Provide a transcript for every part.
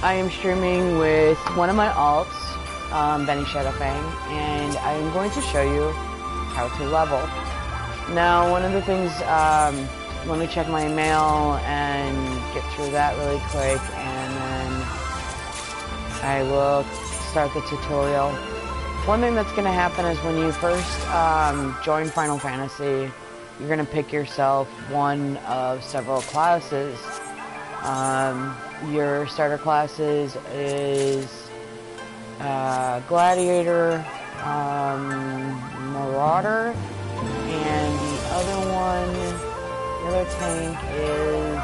I am streaming with one of my alts, Benny Shadowfang, and I am going to show you how to level. Now, one of the things, let me check my email and get through that really quick, and then I will start the tutorial. One thing that's going to happen is when you first join Final Fantasy, you're going to pick yourself one of several classes. Your starter classes is Gladiator, Marauder, and the other one, the other tank is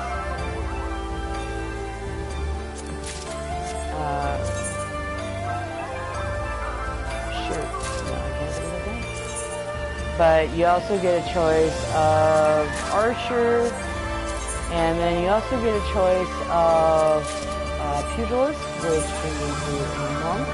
shoot, no, I can't think of the name. But you also get a choice of Archer, and then you also get a choice of Pugilist, which turns into a monk.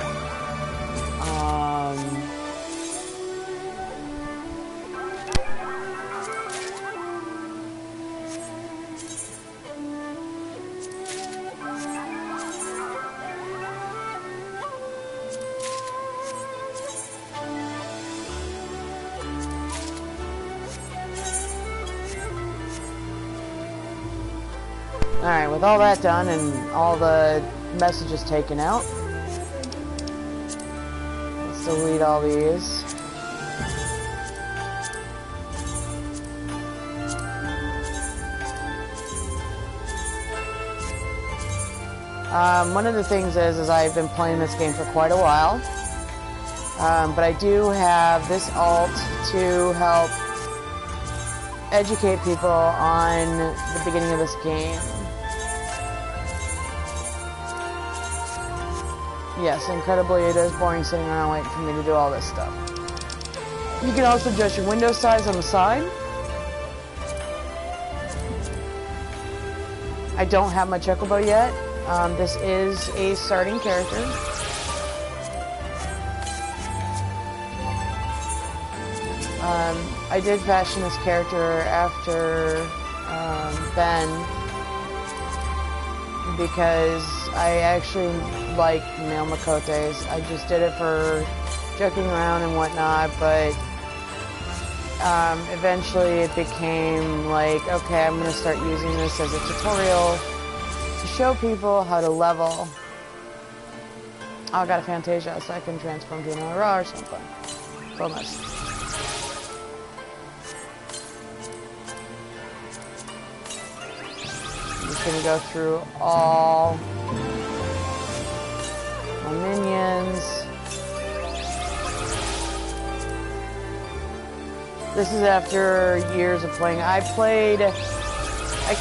Alright, with all that done and all the messages taken out, let's delete all these. One of the things is I've been playing this game for quite a while, but I do have this alt to help educate people on the beginning of this game. Yes, incredibly, it is boring sitting around waiting for me to do all this stuff. You can also adjust your window size on the side. I don't have my Chocobo yet. This is a starting character. I did fashion this character after Ben, because I actually like male Makotes. I just did it for joking around and whatnot, but eventually it became like, okay, I'm going to start using this as a tutorial to show people how to level. Oh, I got a Fantasia, so I can transform to an Aurora or something. So nice. I'm just going to go through all my minions. This is after years of playing. I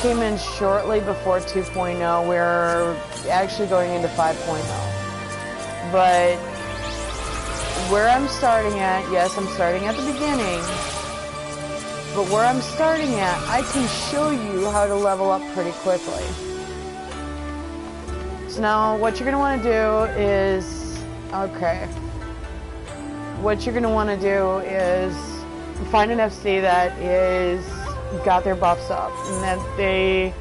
came in shortly before 2.0. We're actually going into 5.0. But where I'm starting at, yes, I'm starting at the beginning. But where I'm starting at, I can show you how to level up pretty quickly. So now, what you're going to want to do is, okay, what you're going to want to do is find an FC that is got their buffs up, and that they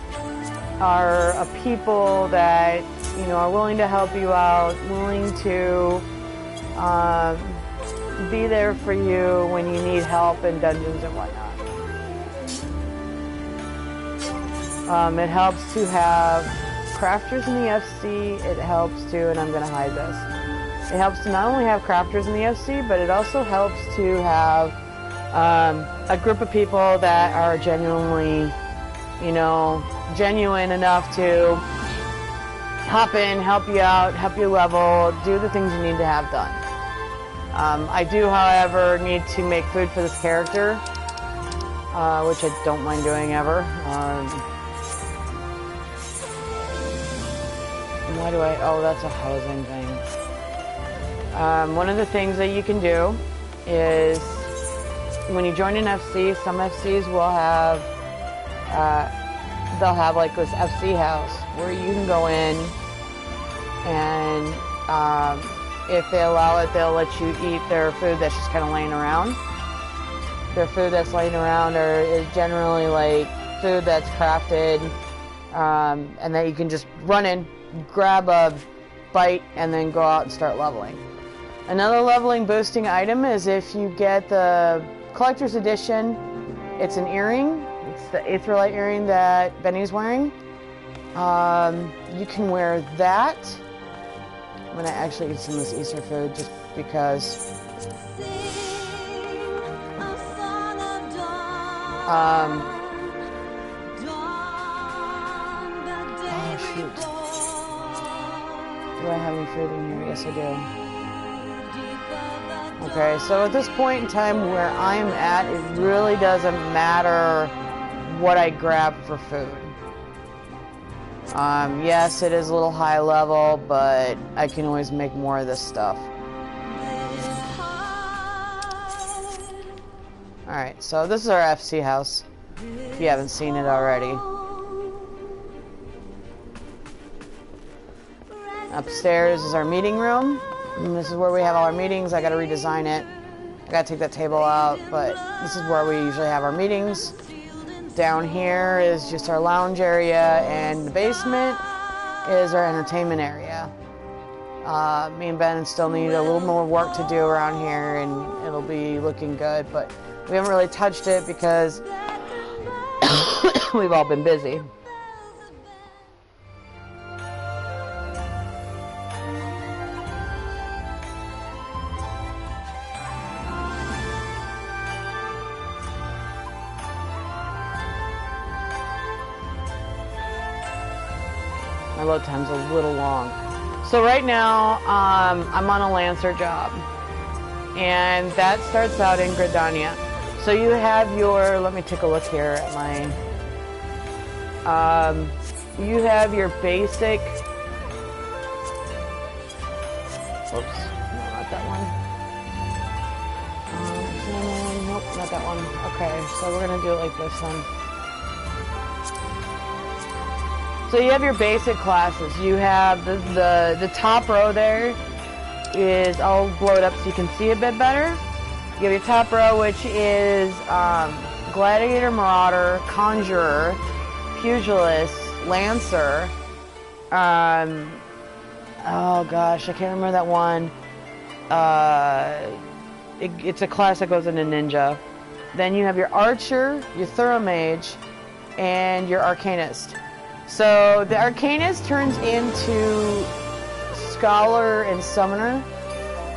are a people that, you know, are willing to help you out, willing to be there for you when you need help in dungeons and whatnot. It helps to have crafters in the FC. It helps to, and I'm going to hide this, it helps to not only have crafters in the FC, but it also helps to have a group of people that are genuinely, you know, genuine enough to hop in, help you out, help you level, do the things you need to have done. I do, however, need to make food for this character, which I don't mind doing ever. Why do I? Oh, that's a housing thing. One of the things that you can do is, when you join an FC, some FCs will have, they'll have like this FC house where you can go in, and if they allow it, they'll let you eat their food that's just kind of laying around. Their food that's laying around is generally like food that's crafted, and that you can just run in, grab a bite and then go out and start leveling. Another leveling boosting item is if you get the collector's edition. It's an earring. It's the Aetherlight earring that Benny's wearing. You can wear that. I'm gonna actually eat some of this Easter food just because. Oh shoot. Do I have any food in here? Yes, I do. Okay, so at this point in time where I am at, it really doesn't matter what I grab for food. Yes, it is a little high level, but I can always make more of this stuff. Alright, so this is our FC house, if you haven't seen it already. Upstairs is our meeting room. And this is where we have all our meetings. I gotta redesign it. I gotta take that table out, but this is where we usually have our meetings. Down here is just our lounge area, and the basement is our entertainment area. Me and Ben still need a little more work to do around here, and it'll be looking good, but we haven't really touched it because we've all been busy. My load time's a little long. So right now, I'm on a Lancer job. And that starts out in Gridania. So you have your, let me take a look here at my, you have your basic, oops, no, not that one. Nope, not that one. Okay, so we're gonna do it like this then. So you have your basic classes. You have the top row there is, I'll blow it up so you can see a bit better. You have your top row, which is Gladiator, Marauder, Conjurer, Pugilist, Lancer. Oh gosh, I can't remember that one. It's a class that goes into Ninja. Then you have your Archer, your Thoromage, and your Arcanist. So the Arcanist turns into Scholar and Summoner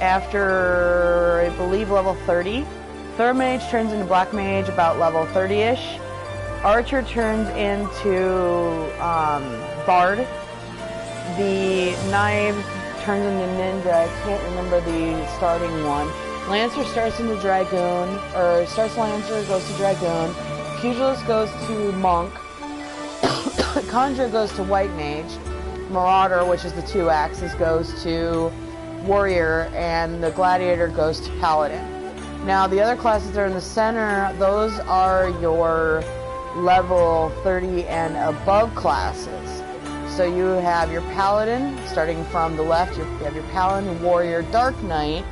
after, I believe, level 30. Thoromage turns into Black Mage about level 30-ish. Archer turns into Bard. The Knives turns into Ninja. I can't remember the starting one. Lancer starts into Dragoon, or starts Lancer, goes to Dragoon. Pugilist goes to Monk. Conjurer goes to White Mage. Marauder, which is the 2 axes, goes to Warrior, and the Gladiator goes to Paladin. Now the other classes that are in the center, those are your level 30 and above classes. So you have your Paladin, starting from the left, you have your Paladin, Warrior, Dark Knight,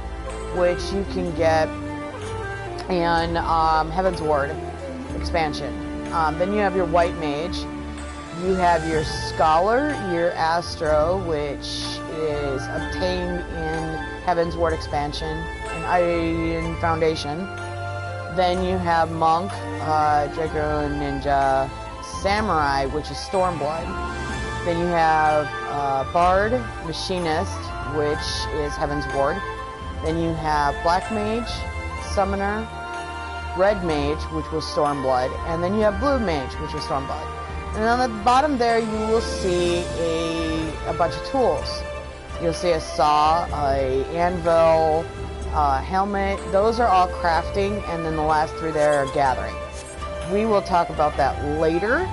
which you can get in Heaven's Ward expansion. Then you have your White Mage. You have your Scholar, your Astro, which is obtained in Heaven's Ward expansion and Iron Foundation. Then you have Monk, Dragoon, Ninja, Samurai, which is Stormblood. Then you have Bard, Machinist, which is Heaven's Ward. Then you have Black Mage, Summoner, Red Mage, which was Stormblood, and then you have Blue Mage, which was Stormblood. And on the bottom there, you will see a bunch of tools. You'll see a saw, a anvil, helmet. Those are all crafting, and then the last 3 there are gathering. We will talk about that later.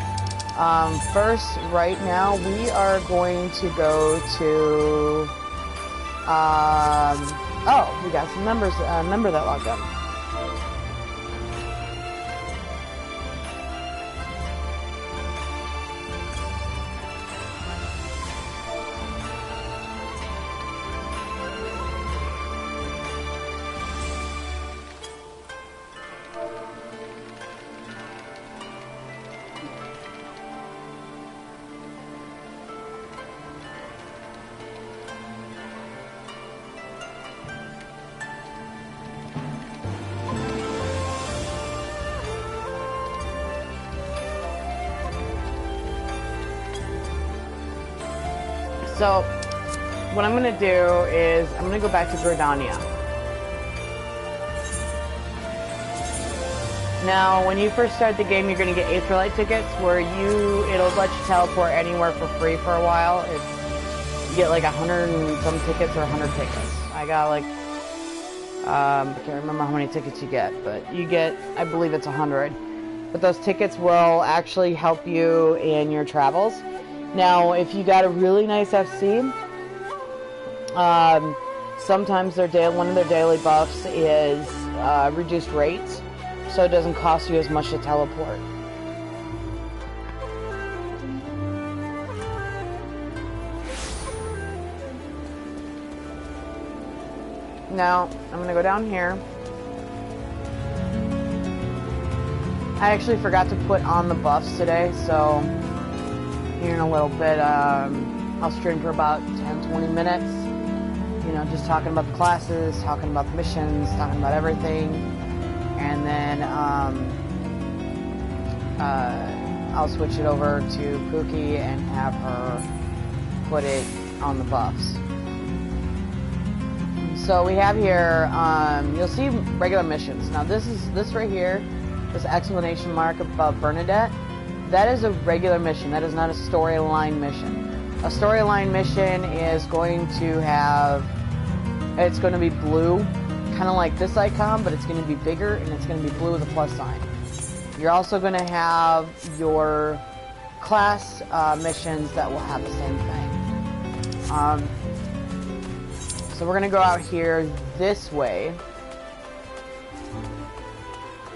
First, right now, we are going to go to... oh, we got some members, member that logged up. So, what I'm going to do is, I'm going to go back to Gridania. Now, when you first start the game, you're going to get Aetherlight tickets, where it'll let you teleport anywhere for free for a while. You get like 100 and some tickets or 100 tickets. I got like, I can't remember how many tickets you get, but you get, I believe it's 100. But those tickets will actually help you in your travels. Now, if you got a really nice FC, sometimes one of their daily buffs is reduced rates, so it doesn't cost you as much to teleport. Now, I'm going to go down here. I actually forgot to put on the buffs today, so here in a little bit, I'll stream for about 10-20 minutes. You know, just talking about the classes, talking about the missions, talking about everything. And then I'll switch it over to Pookie and have her put it on the buffs. So we have here, you'll see regular missions. Now this right here, this exclamation mark above Bernadette, that is a regular mission. That is not a storyline mission. A storyline mission is going to have, it's going to be blue, kind of like this icon, but it's going to be bigger and it's going to be blue with a plus sign. You're also going to have your class missions that will have the same thing. So we're going to go out here this way.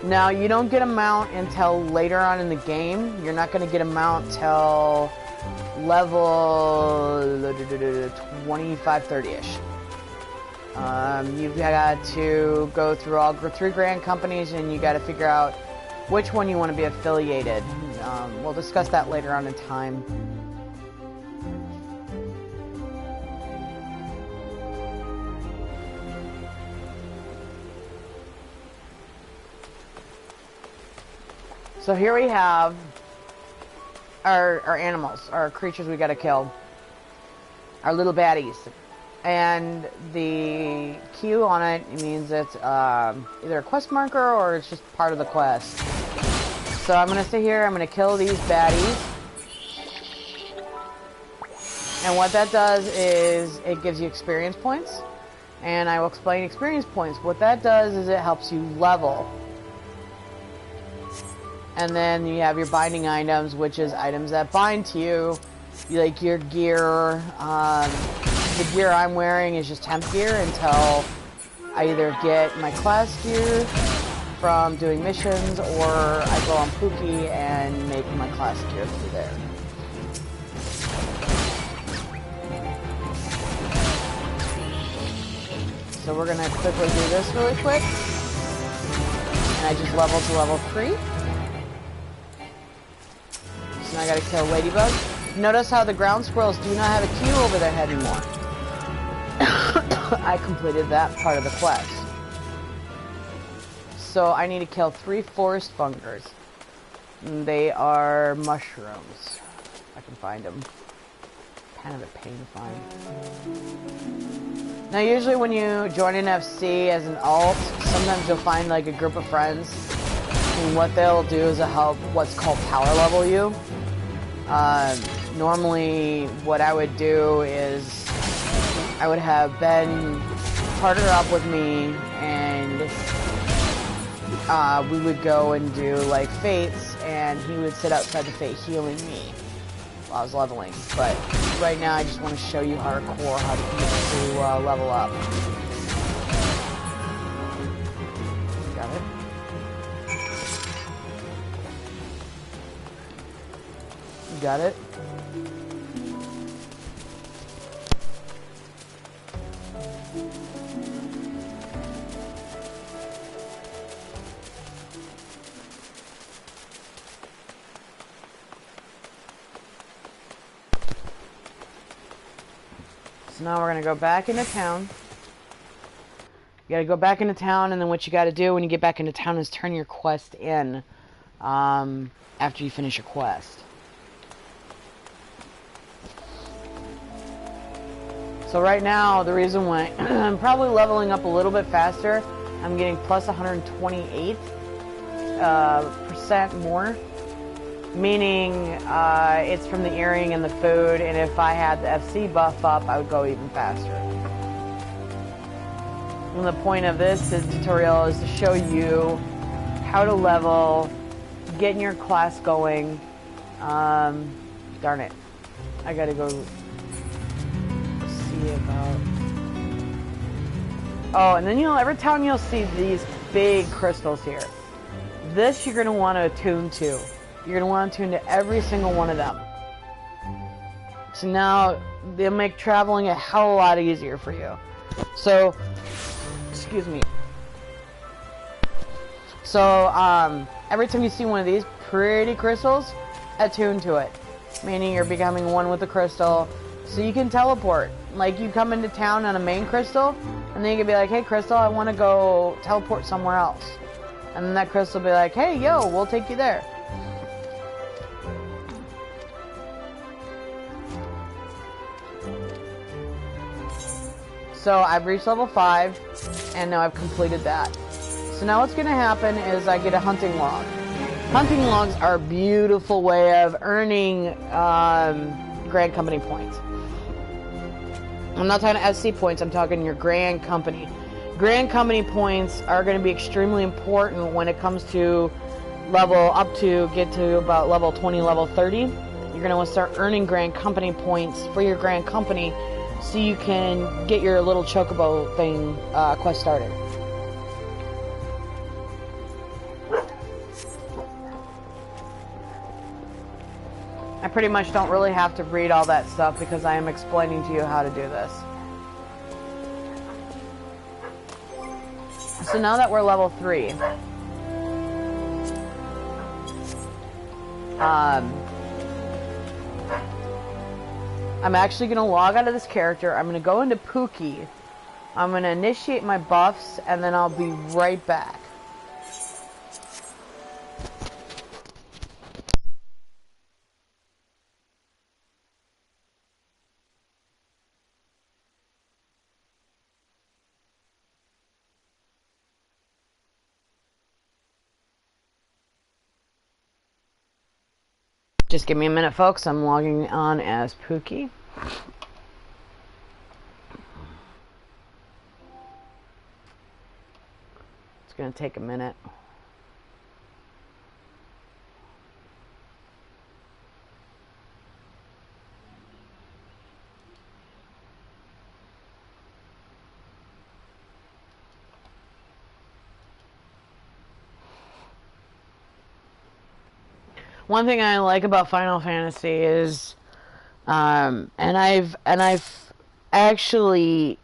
Now, you don't get a mount until later on in the game. You're not going to get a mount till level 25-30-ish. You've got to go through all 3 grand companies, and you got to figure out which one you want to be affiliated. We'll discuss that later on in time. So here we have our animals, our creatures we gotta kill, our little baddies. And the Q on it means it's either a quest marker or it's just part of the quest. So I'm gonna sit here, I'm gonna kill these baddies. And what that does is it gives you experience points. And I will explain experience points. What that does is it helps you level. And then you have your binding items, which is items that bind to you, like your gear. The gear I'm wearing is just temp gear until I either get my class gear from doing missions, or I go on Pookie and make my class gear through there. So we're gonna quickly do this really quick. And I just leveled to level 3. So now I gotta kill Ladybug. Notice how the ground squirrels do not have a Q over their head anymore. I completed that part of the quest. So I need to kill 3 forest fungers. They are mushrooms. If I can find them. Kind of a pain to find. Now usually when you join an FC as an alt, sometimes you'll find like a group of friends. And what they'll do is they'll help what's called power level you. Normally what I would do is I would have Ben partner up with me, and we would go and do like fates, and he would sit outside the fate healing me while I was leveling. But right now I just want to show you hardcore how to level up. Got it. You got it. So now we're going to go back into town. You got to go back into town, and then what you got to do when you get back into town is turn your quest in after you finish your quest. So right now, the reason why I'm probably leveling up a little bit faster, I'm getting plus 128% more, meaning it's from the earring and the food, and if I had the FC buff up, I would go even faster. And the point of this tutorial is to show you how to level, getting your class going. Darn it. I gotta go see about... Oh, and then every time you'll see these big crystals here. This you're gonna want to attune to. You're gonna want to attune to every single one of them. So now, they'll make traveling a hell of a lot easier for you. So, excuse me. So, every time you see one of these pretty crystals, attune to it. Meaning you're becoming one with the crystal, so you can teleport. Like, you come into town on a main crystal, and then you can be like, hey crystal, I want to go teleport somewhere else. And then that crystal will be like, hey yo, we'll take you there. So I've reached level 5, and now I've completed that. So now what's going to happen is I get a hunting log. Hunting logs are a beautiful way of earning Grand Company points. I'm not talking SC points, I'm talking your Grand Company. Grand Company points are going to be extremely important when it comes to get to about level 20, level 30. You're going to want to start earning Grand Company points for your Grand Company so you can get your little chocobo thing quest started. I pretty much don't really have to read all that stuff because I am explaining to you how to do this. So now that we're level 3, I'm actually going to log out of this character. I'm going to go into Pookie. I'm going to initiate my buffs, and then I'll be right back. Just give me a minute, folks. I'm logging on as Pookie. It's going to take a minute. One thing I like about Final Fantasy is, and I've actually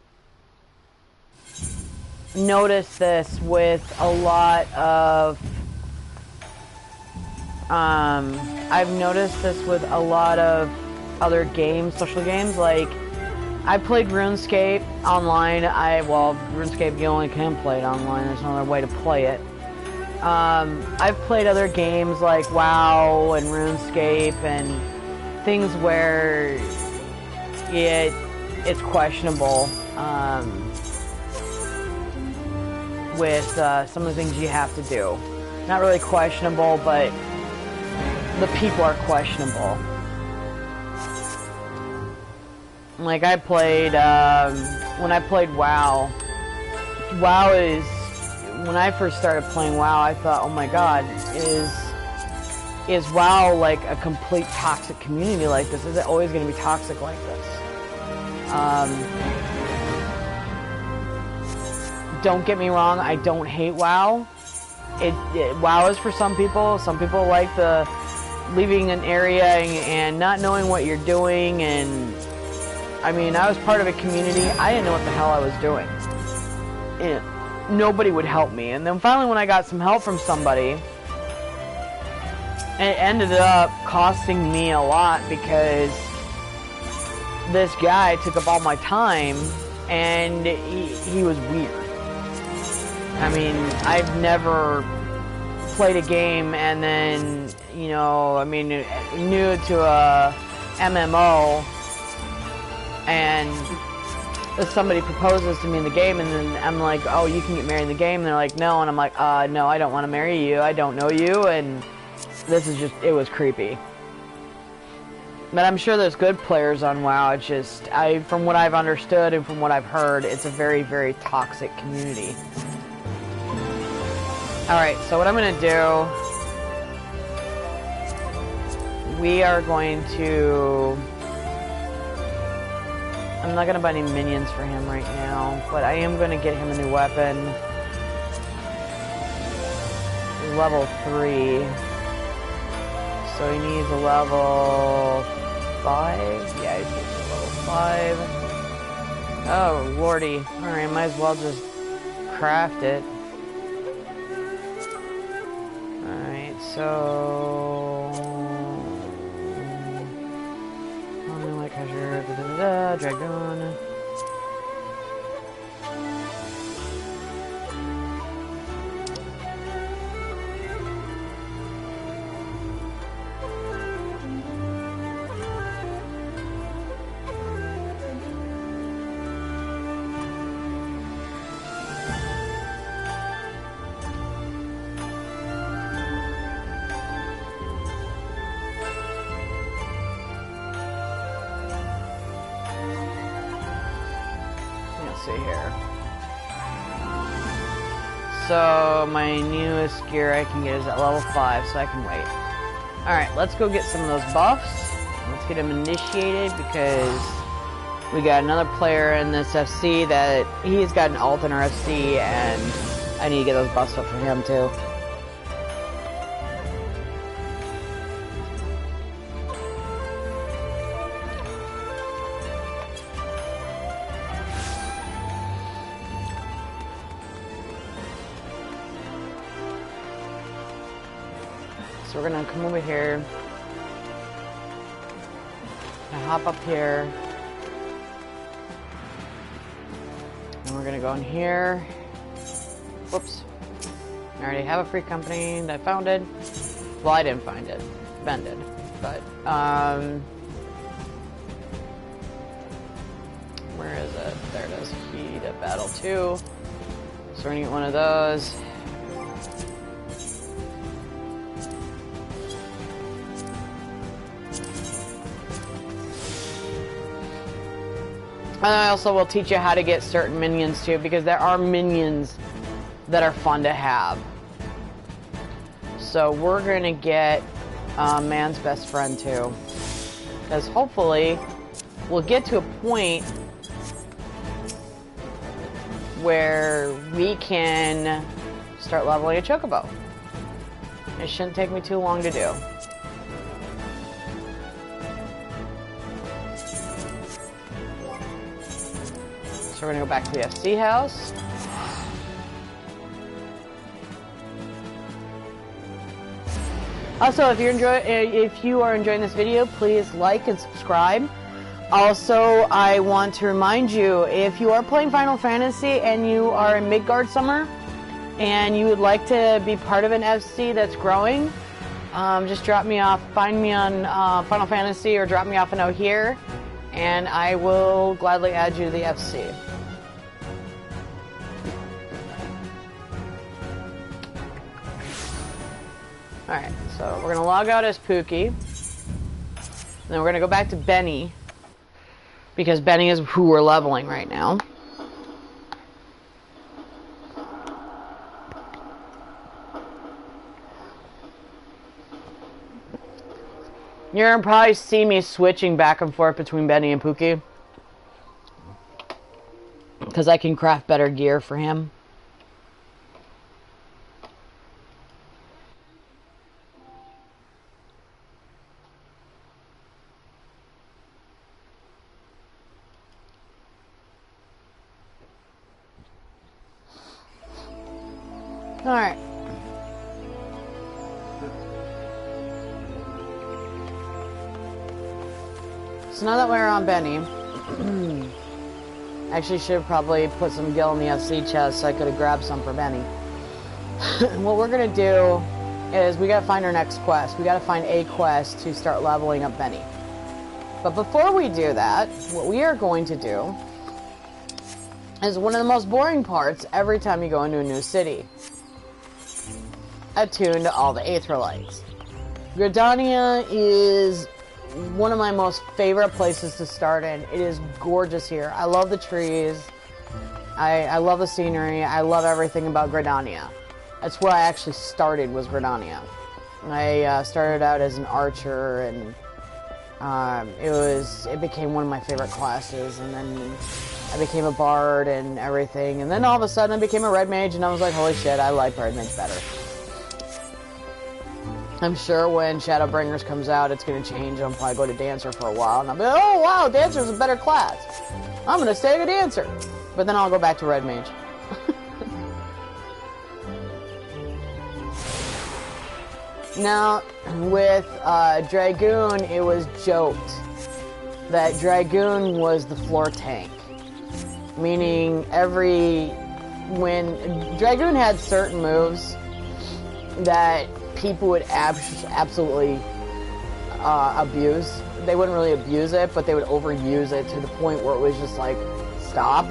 noticed this with a lot of, other games, social games. Like, I played RuneScape online. RuneScape, you only can play it online. There's no other way to play it. I've played other games like WoW and RuneScape and things where it's questionable with some of the things you have to do. Not really questionable, but the people are questionable. Like I played, when I played WoW, when I first started playing WoW, I thought, oh my god, is WoW like a complete toxic community like this? Is it always going to be toxic like this? Don't get me wrong, I don't hate WoW. WoW is for some people. Some people like the leaving an area and not knowing what you're doing. And I mean, I was part of a community. I didn't know what the hell I was doing. Nobody would help me. And then finally when I got some help from somebody, it ended up costing me a lot because this guy took up all my time and he was weird. I mean, I've never played a game and then, you know, I mean, new to a MMO and if somebody proposes to me in the game, and then I'm like, oh, you can get married in the game, and they're like, no, and I'm like, no, I don't want to marry you, I don't know you, and this is just, it was creepy. But I'm sure there's good players on WoW, it's just, from what I've understood and from what I've heard, it's a very, very toxic community. Alright, so what I'm going to do, we are going to... I'm not going to buy any minions for him right now, but I am going to get him a new weapon. Level 3. So he needs a level 5? Yeah, he needs a level 5. Oh, lordy. Alright, might as well just craft it. Alright, so... Dragon. See here. So my newest gear I can get is at level 5, so I can wait. Alright, let's go get some of those buffs. Let's get them initiated because we got another player in this FC that he's got an alt in our FC, and I need to get those buffs up for him too. So we're gonna come over here and hop up here, and we're gonna go in here. Whoops. I already have a free company that I founded. Well, I didn't find it. Ben did. But, where is it? There it is. Heat of Battle 2. So we're gonna get one of those. And I also will teach you how to get certain minions too, because there are minions that are fun to have. So we're going to get Man's Best Friend too. Because hopefully we'll get to a point where we can start leveling a Chocobo. It shouldn't take me too long to do. So we're gonna go back to the FC house. Also, if you are enjoying this video, please like and subscribe. Also, I want to remind you, if you are playing Final Fantasy and you are in Midgard Summer and you would like to be part of an FC that's growing, just drop me off, find me on Final Fantasy, or drop me off a note here, and I will gladly add you to the FC. Alright, so we're going to log out as Pookie. Then we're going to go back to Benny, because Benny is who we're leveling right now. You're going to probably see me switching back and forth between Benny and Pookie, because I can craft better gear for him. Alright. So now that we're on Benny, actually should have probably put some gil in the FC chest so I could have grabbed some for Benny. What we're going to do is we got to find our next quest. We got to find a quest to start leveling up Benny. But before we do that, what we are going to do is one of the most boring parts every time you go into a new city. Attuned to all the Aetherlights. Gridania is one of my most favorite places to start in. It is gorgeous here. I love the trees. I love the scenery. I love everything about Gridania. That's where I actually started, was Gridania. I started out as an archer, and it became one of my favorite classes, and then I became a bard and everything, and then all of a sudden I became a red mage, and I was like, holy shit, I like red mage better. I'm sure when Shadowbringers comes out, it's going to change. I'll probably go to Dancer for a while, and I'll be like, oh wow, Dancer's a better class. I'm going to stay a Dancer. But then I'll go back to red mage. Now, with Dragoon, it was joked that Dragoon was the floor tank. Meaning, when Dragoon had certain moves that people would absolutely abuse. They wouldn't really abuse it, but they would overuse it to the point where it was just like, stop.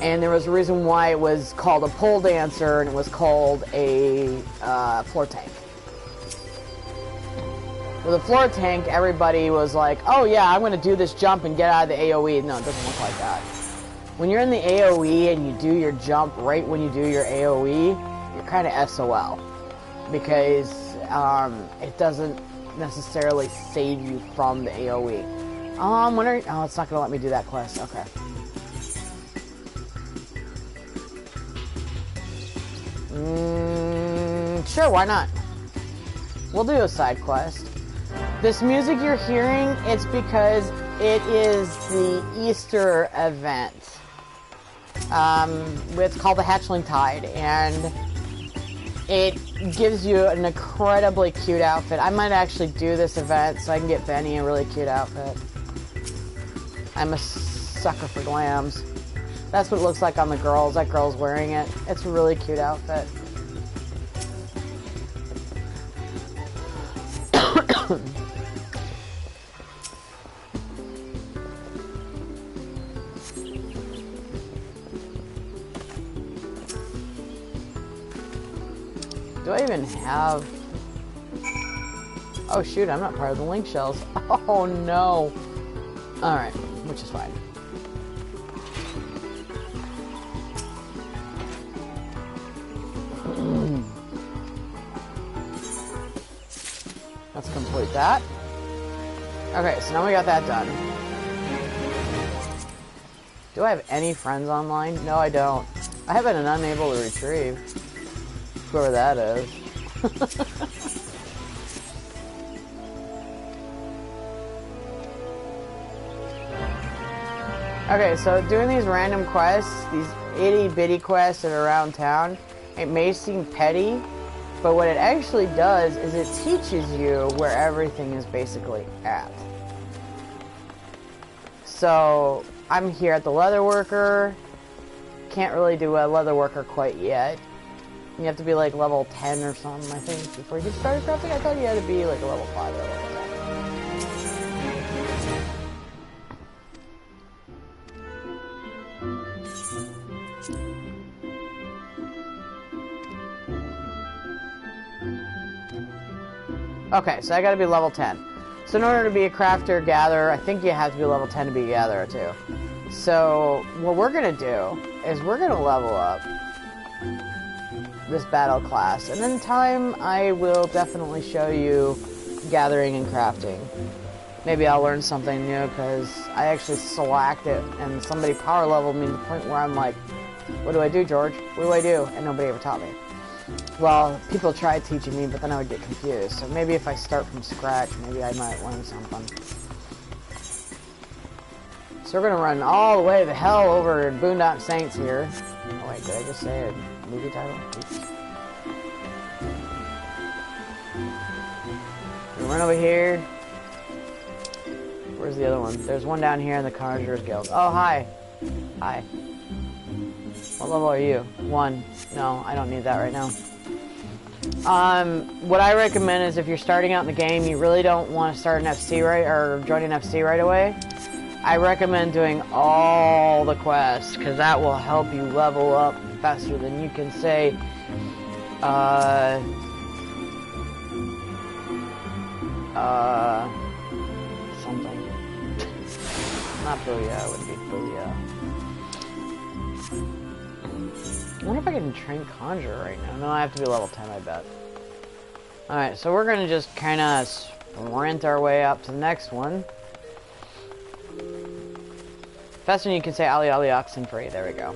And there was a reason why it was called a pole dancer and it was called a floor tank. With a floor tank, everybody was like, oh yeah, I'm going to do this jump and get out of the AoE. No, it doesn't look like that. When you're in the AoE and you do your jump right when you do your AoE, you're kind of SOL. Because it doesn't necessarily save you from the AoE. Oh, I'm wondering... Oh, it's not going to let me do that quest. Okay. Sure, why not? We'll do a side quest. This music you're hearing, it's because it is the Easter event. It's called the Hatchling Tide, and it gives you an incredibly cute outfit. I might actually do this event so I can get Benny a really cute outfit. I'm a sucker for glams. That's what it looks like on the girls. That girl's wearing it. It's a really cute outfit. Do I even have... Oh shoot, I'm not part of the link shells. Oh no. Alright, which is fine. Let's complete that. Okay, so now we got that done. Do I have any friends online? No, I don't. I have been unable to retrieve. Whoever that is. Okay, so doing these random quests, these itty-bitty quests that are around town, it may seem petty, but what it actually does is it teaches you where everything is basically at. So, I'm here at the leatherworker. Can't really do a leatherworker quite yet. You have to be like level 10 or something, I think, before you get started crafting. I thought you had to be like a level 5 or level 10. Okay, so I gotta be level 10. So in order to be a crafter, gatherer, I think you have to be level 10 to be a gatherer too. So what we're gonna do is we're gonna level up this battle class, and in time I will definitely show you gathering and crafting. Maybe I'll learn something new, because I actually slacked it and somebody power leveled me to the point where I'm like, what do I do, George? What do I do? And nobody ever taught me. Well, people tried teaching me, but then I would get confused. So maybe if I start from scratch, maybe I might learn something. So we're gonna run all the way the hell over Boondock Saints here. Oh wait, did I just say a movie title? Oops. We run over here. Where's the other one? There's one down here in the Conjurer's Guild. Oh, hi. Hi. What level are you? 1. No, I don't need that right now. What I recommend is if you're starting out in the game, you really don't want to start an FC right, or join an FC right away. I recommend doing all the quests, because that will help you level up faster than you can say, something. Not Booyah, it wouldn't be Booyah. I wonder if I can train Conjure right now. No, I have to be level 10, I bet. Alright, so we're gonna just kinda sprint our way up to the next one. Faster than you can say Ali Ali Oxenfree, there we go.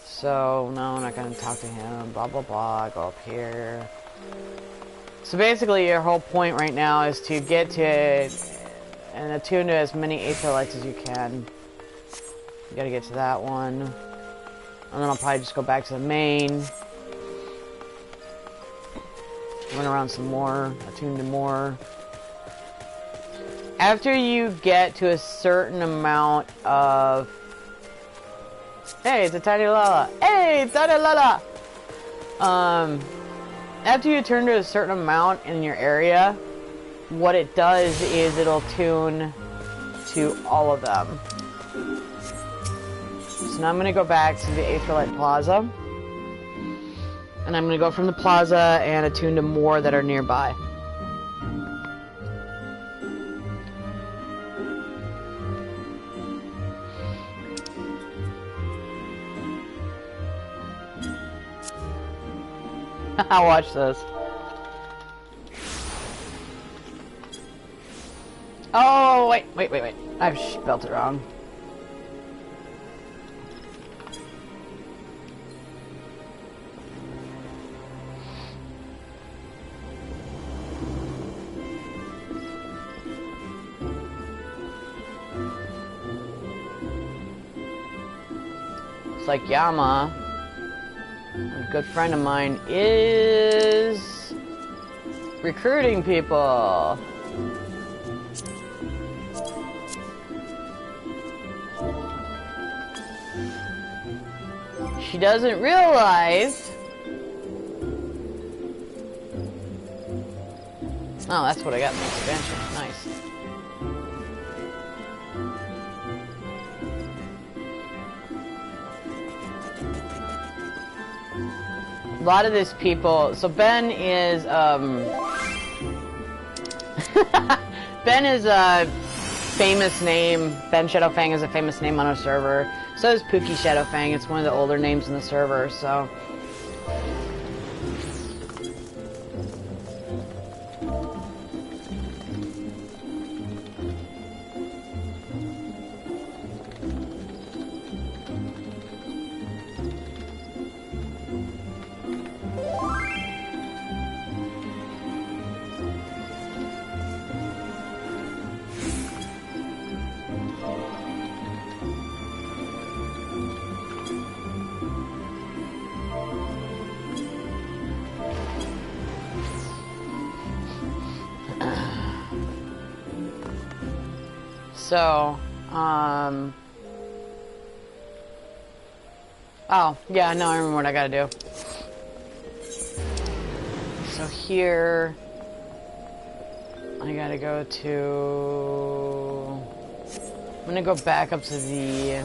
So, no, I'm not gonna talk to him, blah blah blah, go up here. So basically your whole point right now is to get to and attune to as many Aetherlights as you can. You gotta get to that one. And then I'll probably just go back to the main. Run around some more, attune to more. After you get to a certain amount of... Hey, it's a tiny Lala! Hey, tiny Lala! After you turn to a certain amount in your area, what it does is it'll tune to all of them. So now I'm going to go back to the Aetherlight Plaza. And I'm going to go from the plaza and attune to more that are nearby. Watch this. Oh, wait. I've spelled it wrong. It's like Yama, a good friend of mine, is recruiting people. She doesn't realize. Oh, that's what I got in the expansion. Nice. A lot of these people, so Ben is, Ben is a famous name. Ben Shadowfang is a famous name on our server. So is Pookie Shadowfang. It's one of the older names in the server, so. So, oh, yeah, no, I remember what I gotta do. So here, I gotta go to... I'm gonna go back up to the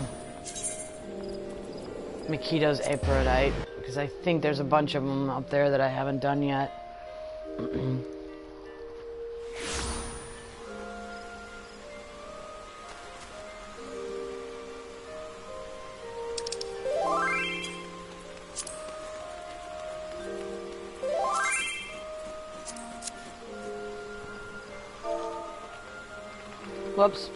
Mikito's Aphrodite, because I think there's a bunch of them up there that I haven't done yet. Whoops.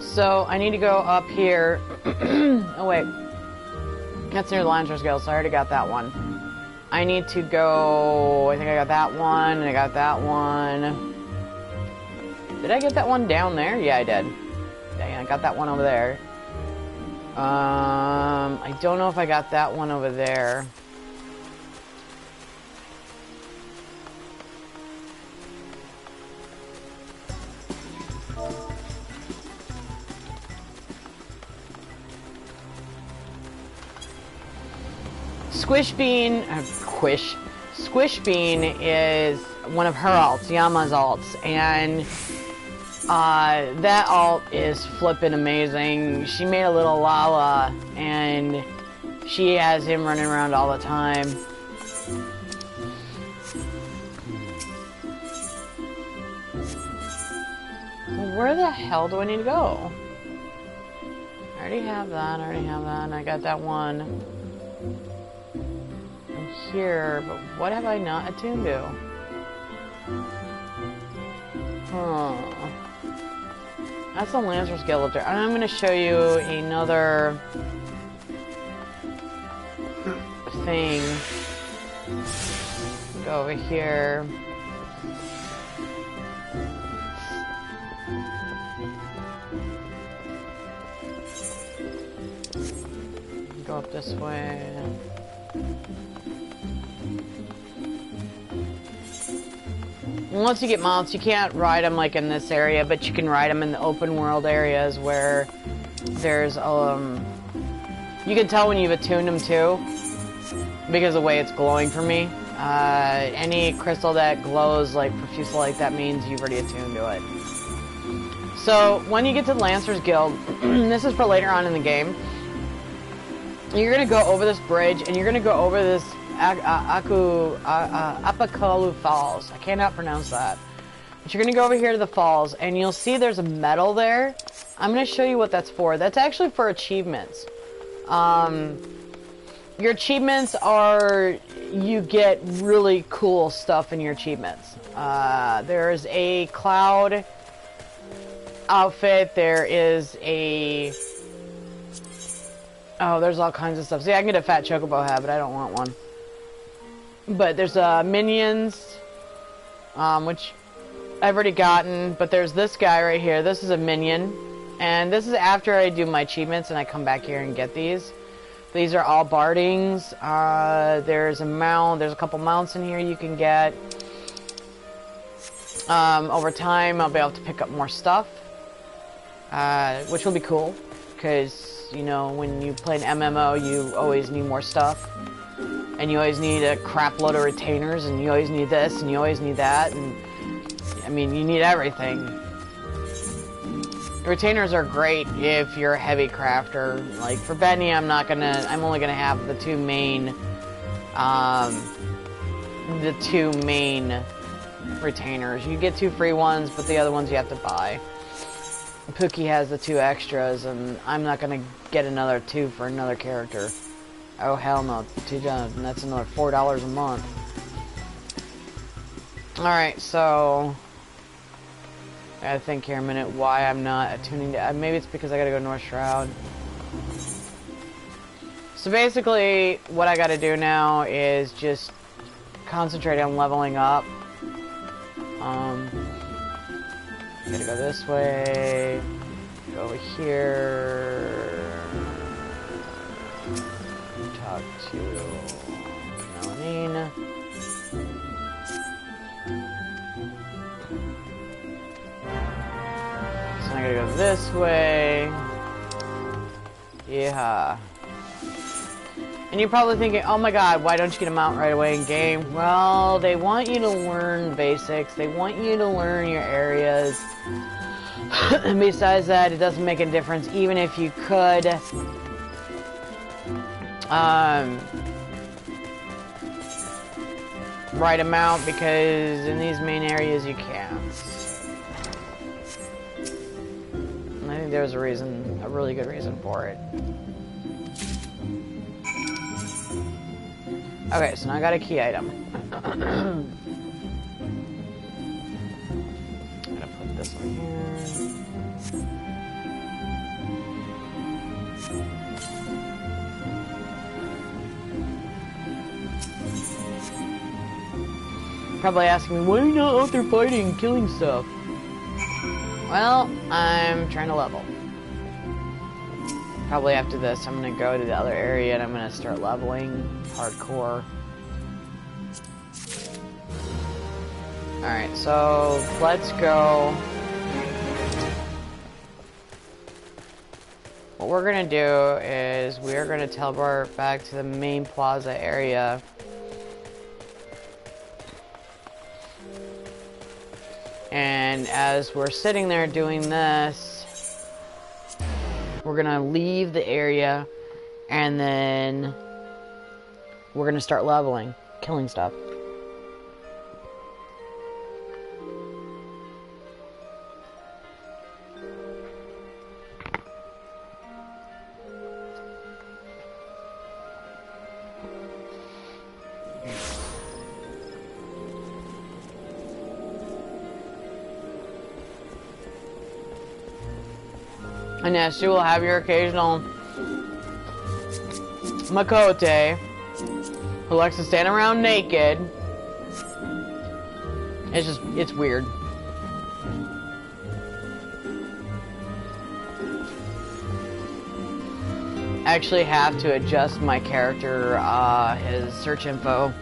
So, I need to go up here. Oh, wait. That's near the Lancer's Guild, so I already got that one. I need to go... I think I got that one, and I got that one. Did I get that one down there? Yeah, I did. Yeah, I got that one over there. I don't know if I got that one over there. Squish Bean is one of her alts, Yama's alts, and that alt is flippin' amazing. She made a little Lala, and she has him running around all the time. Where the hell do I need to go? I already have that, and I got that one. I'm here, but what have I not attuned to? Huh. That's the Lancer's Guild up there. And I'm going to show you another thing. Go over here. Go up this way. Once you get mounts, you can't ride them like in this area, but you can ride them in the open world areas where there's you can tell when you've attuned them too, because of the way it's glowing for me. Any crystal that glows like profusely like that means you've already attuned to it. So when you get to the Lancer's Guild, this is for later on in the game. You're gonna go over this bridge, and you're gonna go over this Apakalu Falls. I cannot pronounce that. But you're gonna go over here to the falls, and you'll see there's a medal there. I'm gonna show you what that's for. That's actually for achievements. Your achievements are, you get really cool stuff in your achievements. There's a cloud outfit. There is a... Oh, there's all kinds of stuff. See, I can get a fat chocobo hat, but I don't want one. But there's minions, which I've already gotten. But there's this guy right here. This is a minion. And this is after I do my achievements and I come back here and get these. These are all bardings. There's a mount. There's a couple mounts in here you can get. Over time, I'll be able to pick up more stuff. Which will be cool. Because... You know, when you play an MMO, you always need more stuff. And you always need a crap load of retainers, and you always need this, and you always need that, and... I mean, you need everything. Retainers are great if you're a heavy crafter. Like, for Benny, I'm only gonna have the two main... retainers. You get 2 free ones, but the other ones you have to buy. Pookie has the 2 extras, and I'm not gonna get another 2 for another character. Oh hell no, that's another $4 a month. Alright, so... I gotta think here a minute why I'm not attuning to... Maybe it's because I gotta go North Shroud. So basically, what I gotta do now is just concentrate on leveling up. Gotta go this way, go over here, talk to Melanine. So I gotta go this way. Yeah. And you're probably thinking, oh my god, why don't you get a mount right away in game? Well, they want you to learn basics. They want you to learn your areas. And besides that, it doesn't make a difference, even if you could ride a mount, because in these main areas you can't. And I think there's a reason, a really good reason for it. Okay, so now I got a key item. I'm gonna put this one here. Probably asking me, why are you not out there fighting and killing stuff? Well, I'm trying to level. Probably after this, I'm gonna go to the other area and I'm gonna start leveling hardcore. Alright, so let's go. what we're gonna do is we're gonna teleport back to the main plaza area. And as we're sitting there doing this, we're gonna leave the area, and then we're gonna start leveling, killing stuff. And yes, you will have your occasional Makote who likes to stand around naked. It's weird. I actually have to adjust my character, his search info,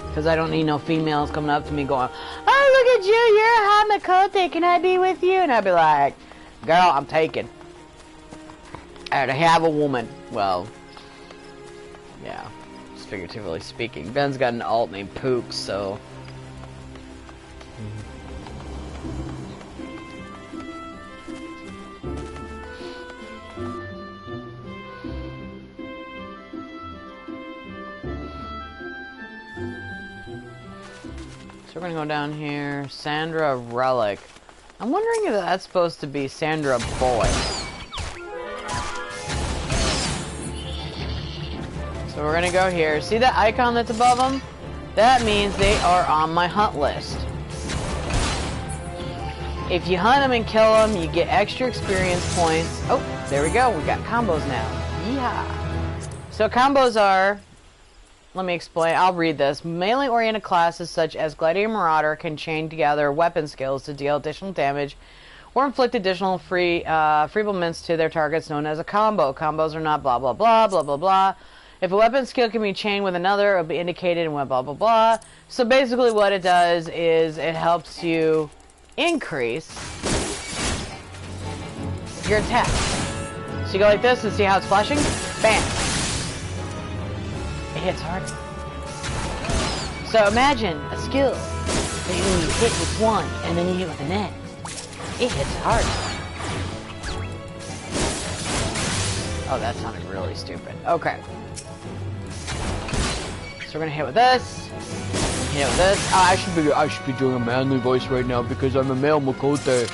because I don't need no females coming up to me going, "Oh, look at you, you're a hot Makote, can I be with you?" And I'd be like, "Girl, I'm taken. I had to have a woman." Well, yeah, just figuratively speaking. Ben's got an alt named Pookie, so... So we're gonna go down here. Sandra Relic. I'm wondering if that's supposed to be Sandra Boy. So we're gonna go here. See that icon that's above them? That means they are on my hunt list. If you hunt them and kill them, you get extra experience points. Oh, there we go. We got combos now. Yeehaw. So combos are... Let me explain. I'll read this. Melee-oriented classes such as Gladiator Marauder can chain together weapon skills to deal additional damage or inflict additional feeblements to their targets, known as a combo. Combos are not blah, blah, blah, blah, blah, blah. If a weapon skill can be chained with another, it will be indicated in blah, blah, blah. So basically what it does is it helps you increase your attack. So you go like this and see how it's flashing? Bam! It hits harder. So imagine a skill that you hit with one and then you hit with the next. It hits harder. Oh, that sounded really stupid. Okay. So we're gonna hit with this. Hit with this. Oh, I should be doing a manly voice right now because I'm a male Makote.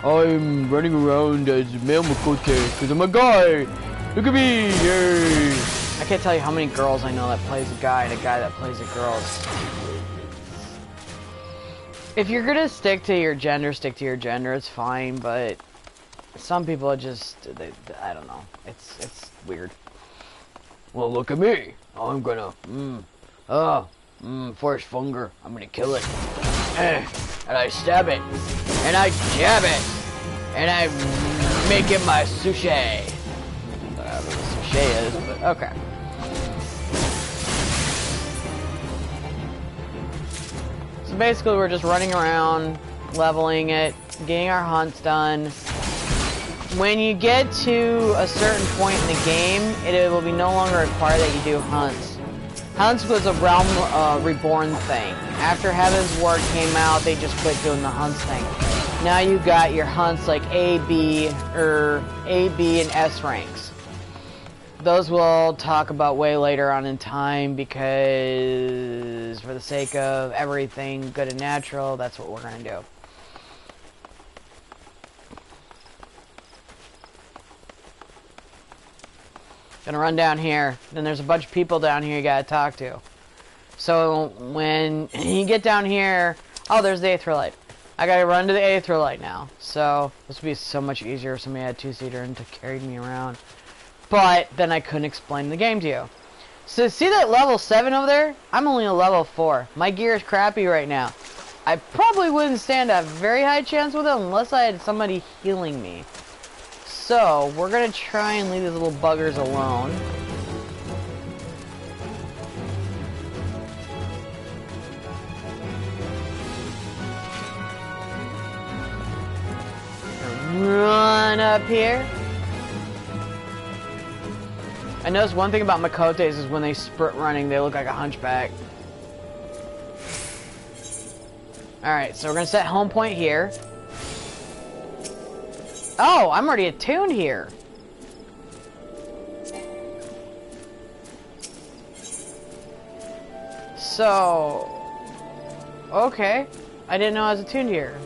I'm running around as a male Makote because I'm a guy. Look at me! Yay! I can't tell you how many girls I know that plays a guy and a guy that plays a girl. If you're gonna stick to your gender, stick to your gender. It's fine, but some people are just, I don't know. It's weird. Well, look at me. I'm gonna, forest fungar. I'm gonna kill it. And I stab it. And I jab it. And I make it my sushi. I don't know what sushi is, but okay. So basically we're just running around, leveling it, getting our hunts done. When you get to a certain point in the game, it will be no longer required that you do hunts. Hunts was a Realm Reborn thing. After Heaven's Ward came out, they just quit doing the hunts thing. Now you got your hunts like A, B, and S ranks. Those we'll talk about way later on in time because for the sake of everything good and natural, that's what we're going to do. Gonna run down here. Then there's a bunch of people down here you gotta talk to. So when you get down here, oh, there's the Aetherlight. I gotta run to the Aetherlight now. So this would be so much easier if somebody had a two-seater and carried me around. But then I couldn't explain the game to you. So see that level 7 over there? I'm only a level 4. My gear is crappy right now. I probably wouldn't stand a very high chance with it unless I had somebody healing me. So, we're gonna try and leave these little buggers alone. Run up here. I noticed one thing about Makotes is when they sprint running, they look like a hunchback. Alright, so we're gonna set home point here. Oh, I'm already attuned here. So, okay. I didn't know I was attuned here.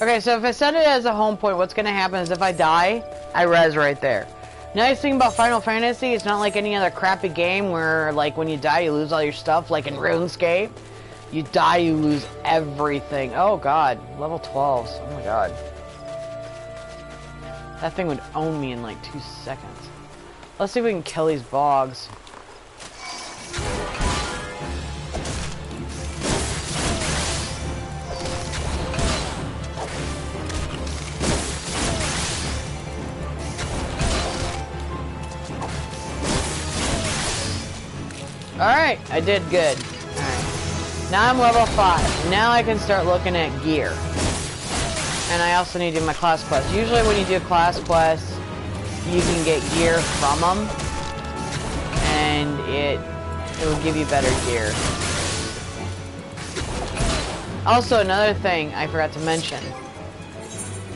Okay, so if I set it as a home point, what's gonna happen is if I die, I res right there. Nice thing about Final Fantasy, it's not like any other crappy game where, like, when you die, you lose all your stuff, like in RuneScape. You die, you lose everything. Oh god, level 12s. Oh my god. That thing would own me in like 2 seconds. Let's see if we can kill these bogs. Alright, I did good. Alright. Now I'm level 5. Now I can start looking at gear. And I also need to do my class quest. Usually when you do class quests, you can get gear from them. And it will give you better gear. Also, another thing I forgot to mention.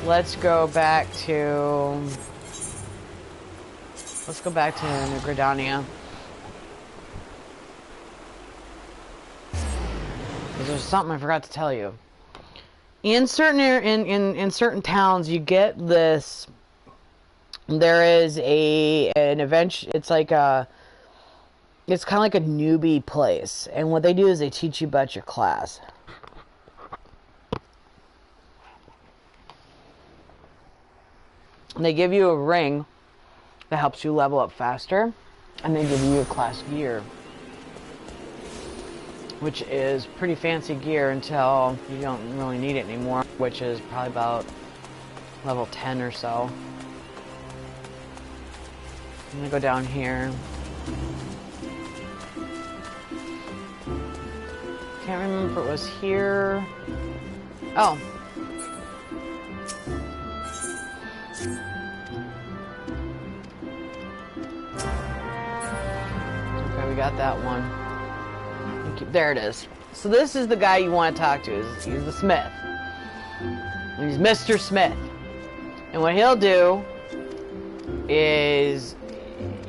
Let's go back to New Gridania. There's something I forgot to tell you. In certain in certain towns, you get this. There is an event. It's like it's kind of like a newbie place, and what they do is they teach you about your class. And they give you a ring that helps you level up faster, and they give you a class gear, which is pretty fancy gear until you don't really need it anymore, which is probably about level 10 or so. I'm gonna go down here. Can't remember if it was here. Oh. Okay, we got that one. There it is. So this is the guy you want to talk to. He's the Smith. He's Mr. Smith. And what he'll do is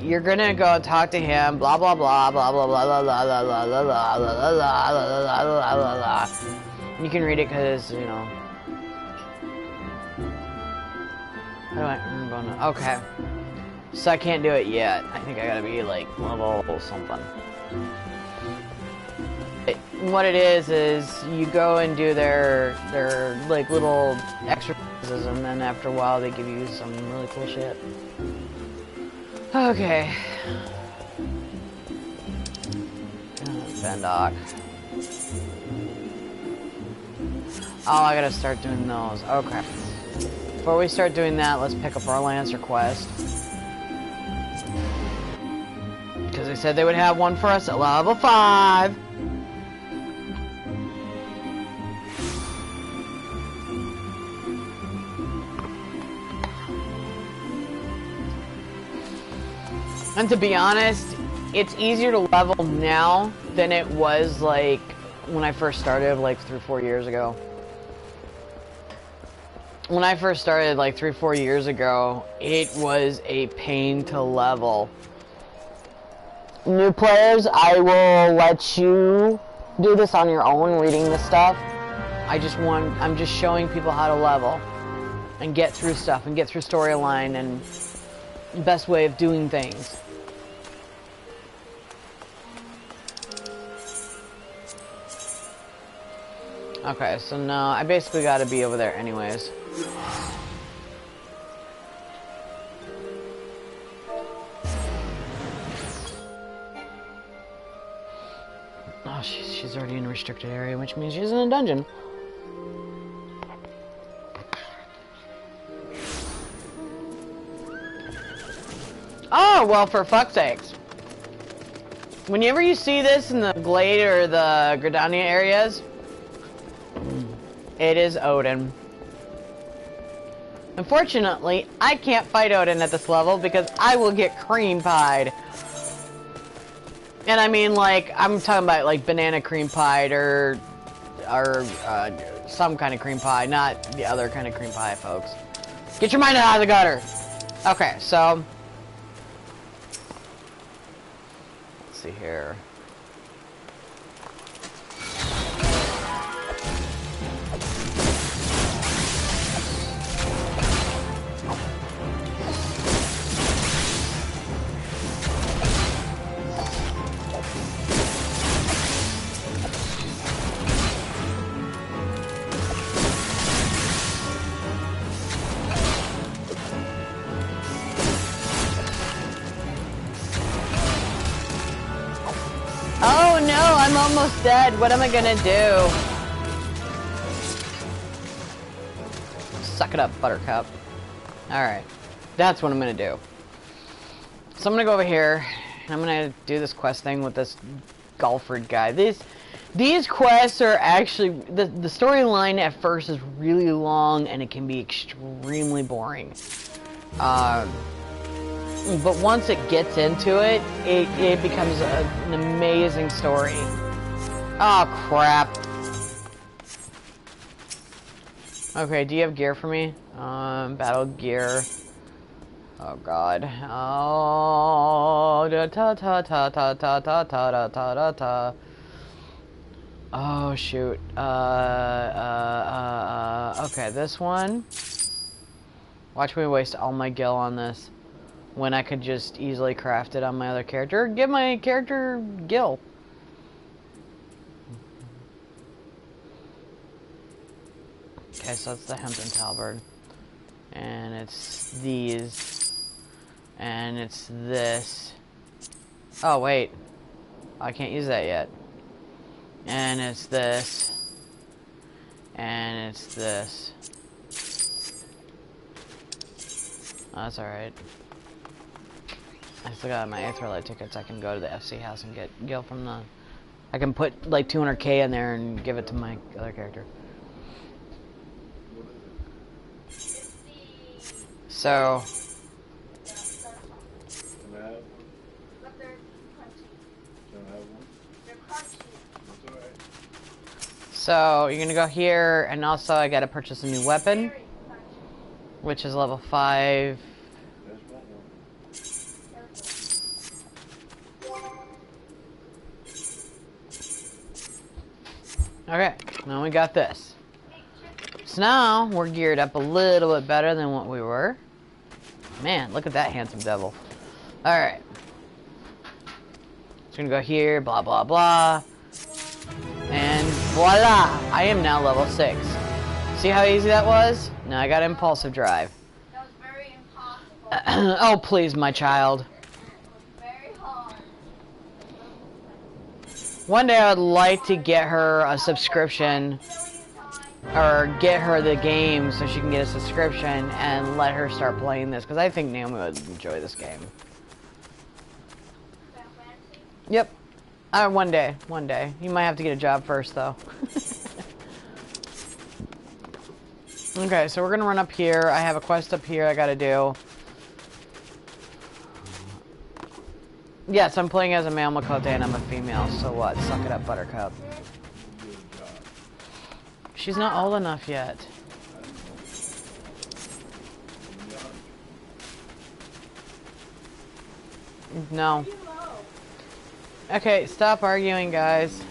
you're gonna go talk to him, blah blah blah blah blah blah blah blah blah blah blah blah blah blah blah blah. You can read it because, you know. How do I remember now? Okay. So I can't do it yet. I think I gotta be like level something. What it is you go and do their like little exercises, and then after a while they give you some really cool shit. Okay. Bendock. Oh, I gotta start doing those. Okay. Before we start doing that, let's pick up our Lancer quest. Because they said they would have one for us at level 5. And to be honest, it's easier to level now than it was like when I first started like 3 or 4 years ago. When I first started like 3 or 4 years ago, it was a pain to level. New players, I will let you do this on your own, reading this stuff. I'm just showing people how to level and get through stuff and get through storyline and the best way of doing things. Okay, so now I basically gotta be over there anyways. Oh, she's already in a restricted area, which means she's in a dungeon. Oh, well, for fuck's sakes. Whenever you see this in the Glade or the Gridania areas, it is Odin. Unfortunately, I can't fight Odin at this level because I will get cream pied. And I mean, like, I'm talking about, like, banana cream pied or some kind of cream pie, not the other kind of cream pie, folks. Get your mind out of the gutter! Okay, so... let's see here. Oh no, I'm almost dead. What am I gonna do? Suck it up, Buttercup. Alright. That's what I'm gonna do. So I'm gonna go over here, and I'm gonna do this quest thing with this Golford guy. These quests are actually... The storyline at first is really long, and it can be extremely boring. But once it gets into it, it becomes an amazing story. Oh, crap. Okay, do you have gear for me? Battle gear. Oh, God. Oh, da-ta-ta-ta-ta-ta-ta-ta-ta-ta-ta. Oh, shoot. Okay, this one. Watch me waste all my gil on this, when I could just easily craft it on my other character. Give my character gil. Okay, so it's the Hempen Halberd. And it's these. And it's this. Oh, wait. I can't use that yet. And it's this. And it's this. Oh, that's alright. I still got my Aetherlight tickets. I can go to the FC house and get gil from the... I can put like 200k in there and give it to my other character. So... So, you're gonna go here, and also I gotta purchase a new weapon, which is level 5. Okay, now we got this. So now, we're geared up a little bit better than what we were. Man, look at that handsome devil. Alright. Just gonna go here, blah blah blah. And voila! I am now level 6. See how easy that was? Now I got impulsive drive. That was very impossible. Oh, please, my child. It was very hard. One day I would like to get her a subscription, or get her the game so she can get a subscription and let her start playing this, because I think Naomi would enjoy this game. Yep. One day. You might have to get a job first, though. Okay, so we're gonna run up here. I have a quest up here I gotta do. Yes, I'm playing as a male Makote and I'm a female, so what? Suck it up, Buttercup. She's not old enough yet. No. Okay, stop arguing, guys.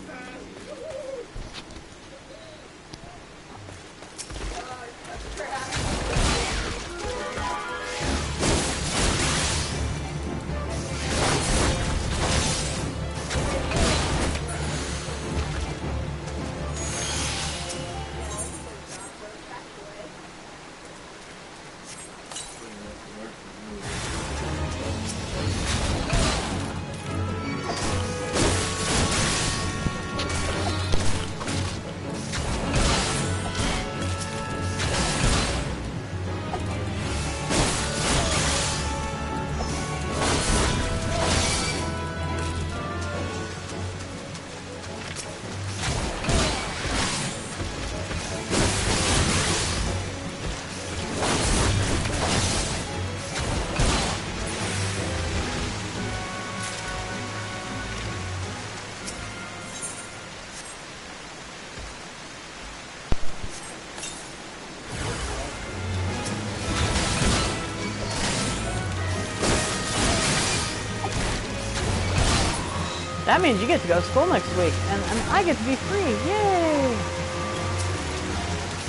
That means you get to go to school next week, and I get to be free. Yay!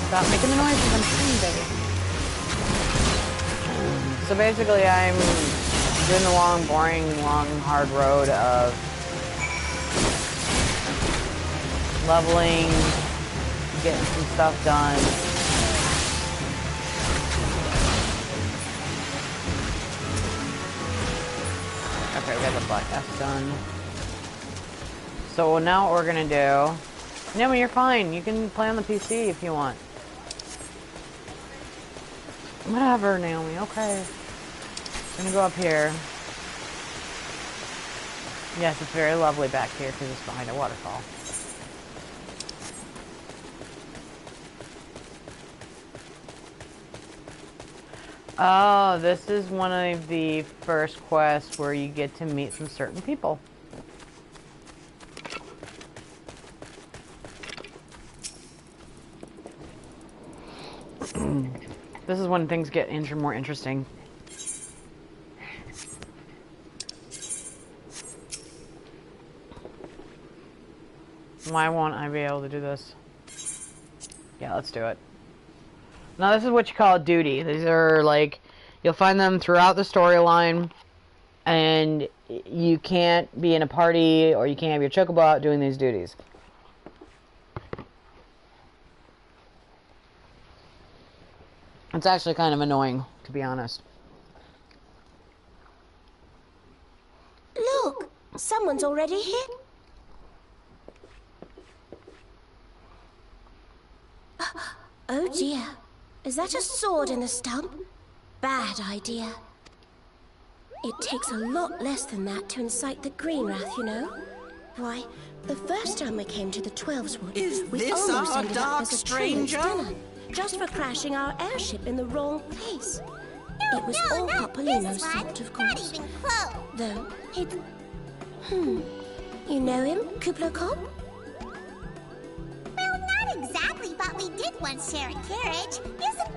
Stop making the noises. I'm free, baby. So basically, I'm doing the long, boring, hard road of leveling, getting some stuff done. Okay, we got the black F done. So now what we're gonna do... Naomi, you're fine. You can play on the PC if you want. Whatever, Naomi. Okay. I'm gonna go up here. Yes, it's very lovely back here because it's behind a waterfall. Oh, this is one of the first quests where you get to meet some certain people. This is when things get more interesting. Why won't I be able to do this? Yeah, let's do it. Now this is what you call a duty. These are like, you'll find them throughout the storyline, and you can't be in a party or you can't have your chocobo out doing these duties. It's actually kind of annoying, to be honest. Look, someone's already here. Oh dear, is that a sword in the stump? Bad idea. It takes a lot less than that to incite the green wrath, you know. Why, the first time we came to the 12's Wood, we almost ended up as a stranger dinner, just for crashing our airship in the wrong place. It was all Popolino's fault, of course. Not even close. Though it... You know him, Kuplo Kop? Well, not exactly, but we did once share a carriage. Isn't...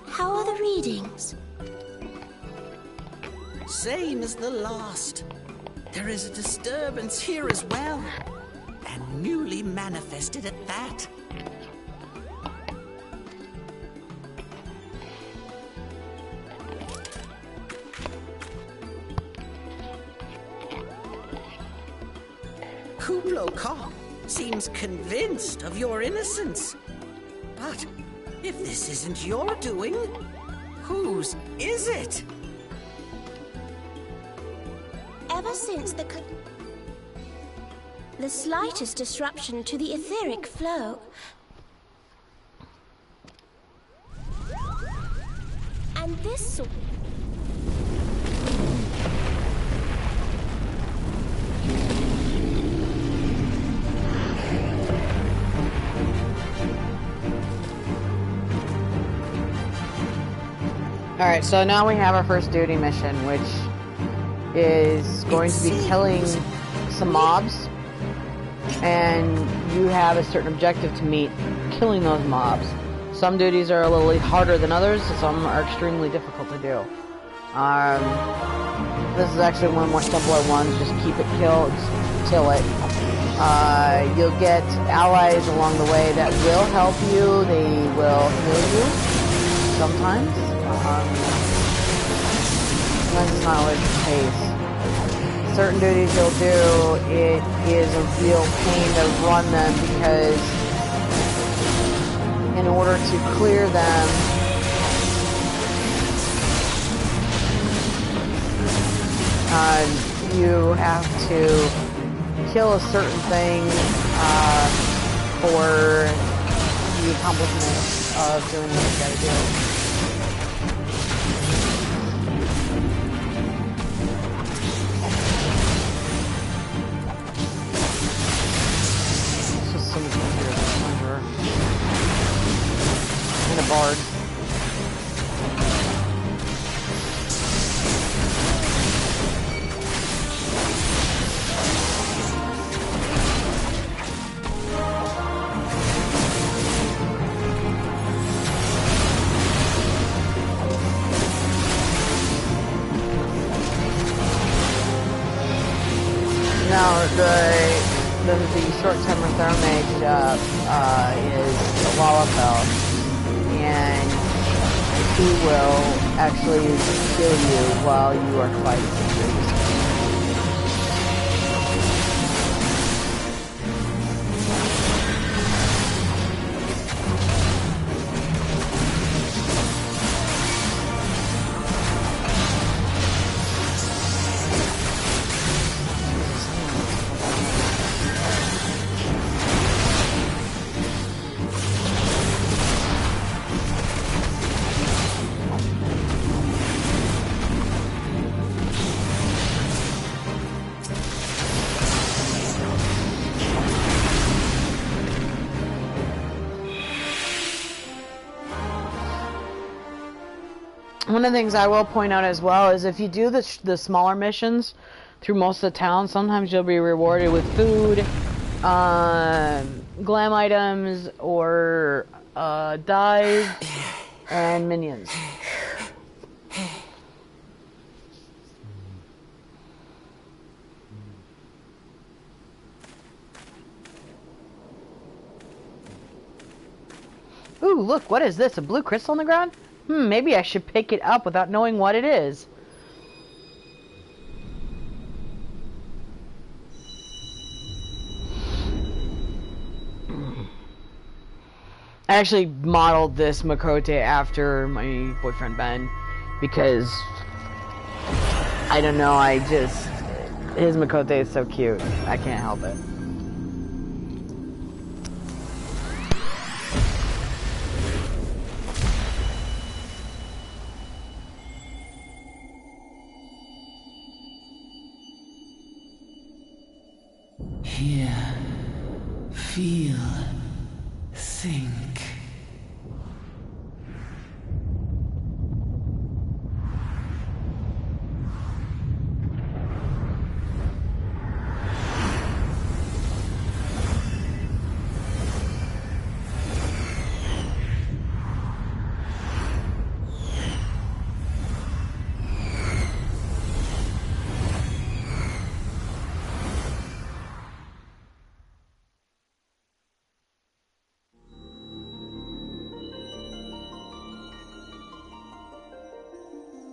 How are the readings? Same as the last. There is a disturbance here as well. And newly manifested at that. Kuplo Kop seems convinced of your innocence. But if this isn't your doing, whose is it? Ever since the slightest disruption to the etheric flow. And this sort... Alright, so now we have our first duty mission, which is going to be killing some mobs. And you have a certain objective to meet, killing those mobs. Some duties are a little harder than others, some are extremely difficult to do. This is actually one of the more simpler ones, just keep it killed, kill it. You'll get allies along the way that will help you, they will heal you, sometimes. Sometimes it's not always the case. Certain duties you'll do, it is a real pain to run them because in order to clear them, you have to kill a certain thing for the accomplishment of doing what you gotta do. And a bard. the short-term thermage is Lalafell, and he will actually kill you while you are fighting. One of the things I will point out as well is if you do the smaller missions through most of the town, sometimes you'll be rewarded with food, glam items, or dyes and minions. Ooh, look, what is this? A blue crystal on the ground? Maybe I should pick it up without knowing what it is. I actually modeled this Makote after my boyfriend Ben because I don't know, his Makote is so cute. I can't help it. Hear, feel, think.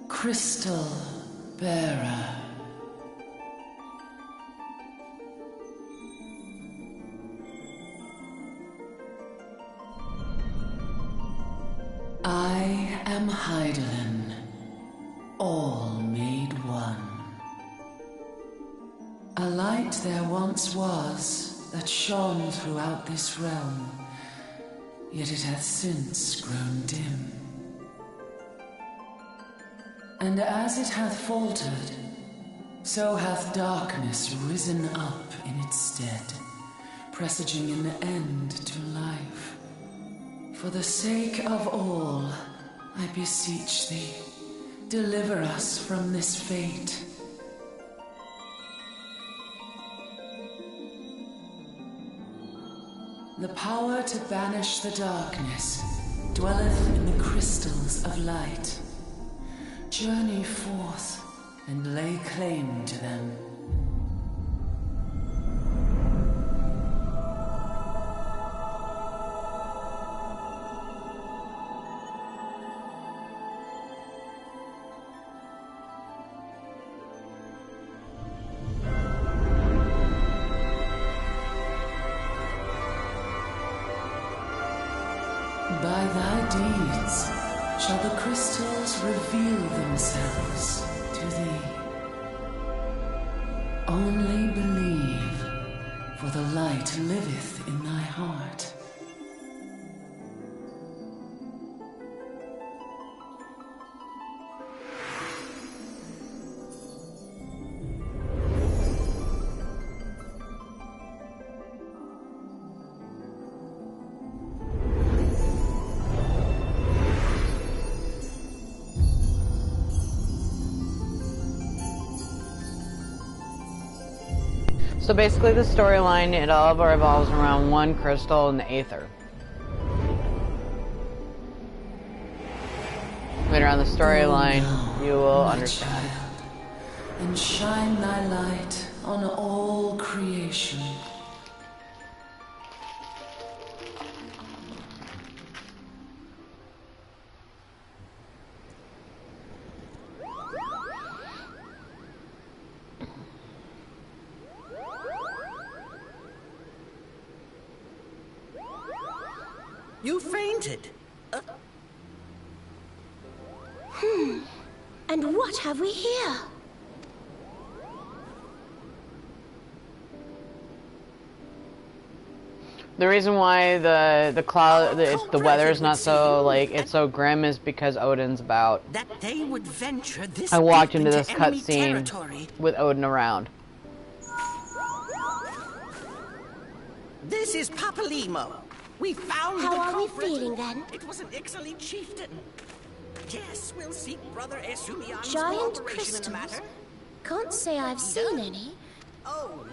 Crystal Bearer. I am Heidelin, all made one. A light there once was that shone throughout this realm, yet it hath since grown dim. And as it hath faltered, so hath darkness risen up in its stead, presaging an end to life. For the sake of all, I beseech thee, deliver us from this fate. The power to banish the darkness dwelleth in the crystals of light. Journey forth and lay claim to them. By thy deeds shall the crystals reveal themselves to thee. Only believe, for the light liveth in thy heart. So basically the storyline, it all revolves around one crystal and the Aether. Later on the storyline, you will understand. And shine thy light on all creation. You fainted. And what have we here? The reason why the cloud the weather is not so like it's so grim is because Odin's about. That they would venture this I walked deep into this enemy cutscene territory. with Odin around. This is Papalimo. We found How the are we culprit. feeling then? It was an Ixaly chieftain. Yes, we'll seek Brother Esumian's Giant cooperation in the crystals? matter. Can't say I've seen any. Oh,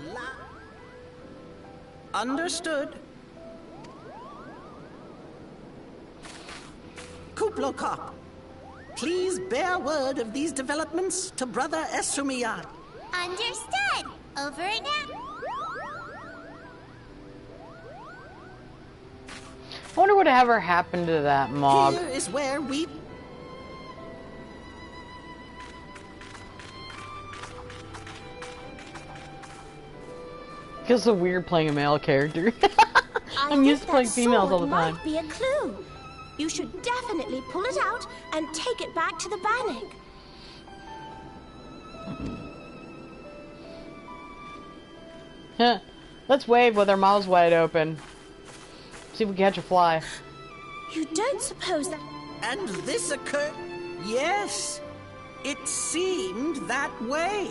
understood. Kuplokop, please bear word of these developments to Brother Esumian. Understood. Over and out. I wonder what ever happened to that mob. Here is where we... Feels so weird playing a male character. I'm used to playing females all the time. Might be a clue. You should definitely pull it out and take it back to the Bannock. Let's wave with our mouths wide open. See if we can catch a fly. You don't suppose that... And this occurred... Yes, it seemed that way.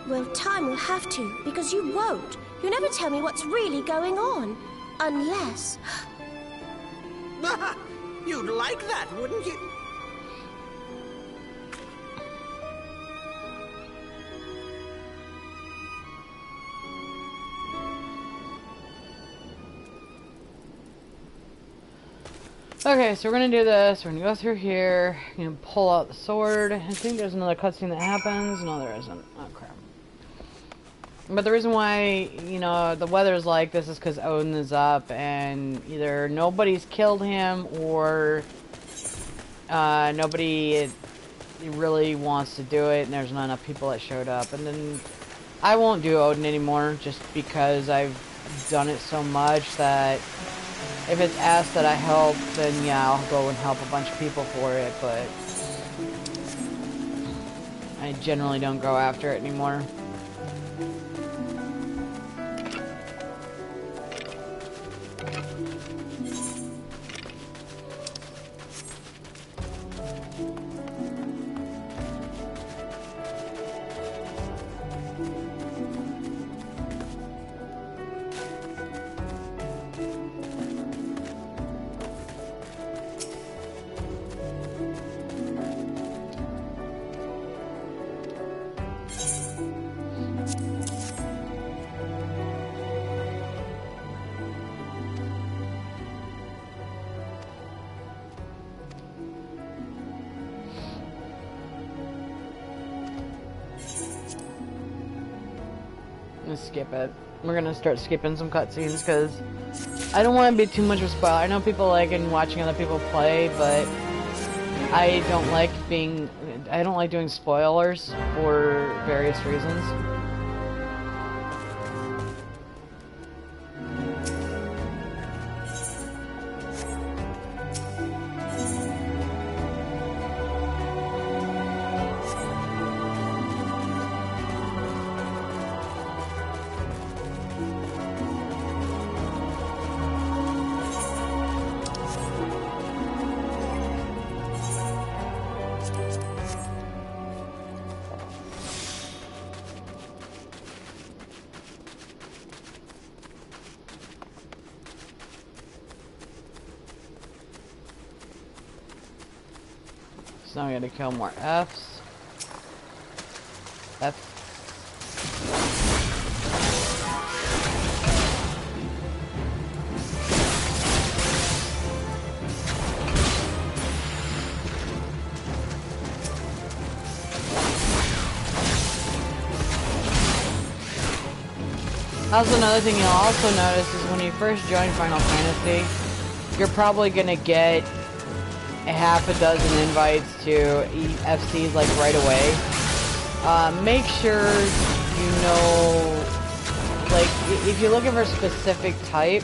Well, time will have to, because you won't. You never tell me what's really going on. Unless... You'd like that, wouldn't you? Okay, so we're gonna do this. We're gonna go through here. You're gonna pull out the sword. I think there's another cutscene that happens. No, there isn't. Oh, crap. But the reason why, you know, the weather's like this is because Odin is up, and either nobody's killed him, or nobody really wants to do it, and there's not enough people that showed up. And then I won't do Odin anymore, just because I've done it so much that if it's asked that I help, then yeah, I'll go and help a bunch of people for it, but I generally don't go after it anymore. Let's skip it. We're gonna start skipping some cutscenes because I don't want to be too much of a spoiler. I know people like watching other people play, but I don't like doing spoilers for various reasons. So now I gotta kill more Fs. F. Also, another thing you'll also notice is when you first join Final Fantasy, you're probably gonna get a half a dozen invites to FCs like right away. Make sure you know, like, if you're looking for a specific type,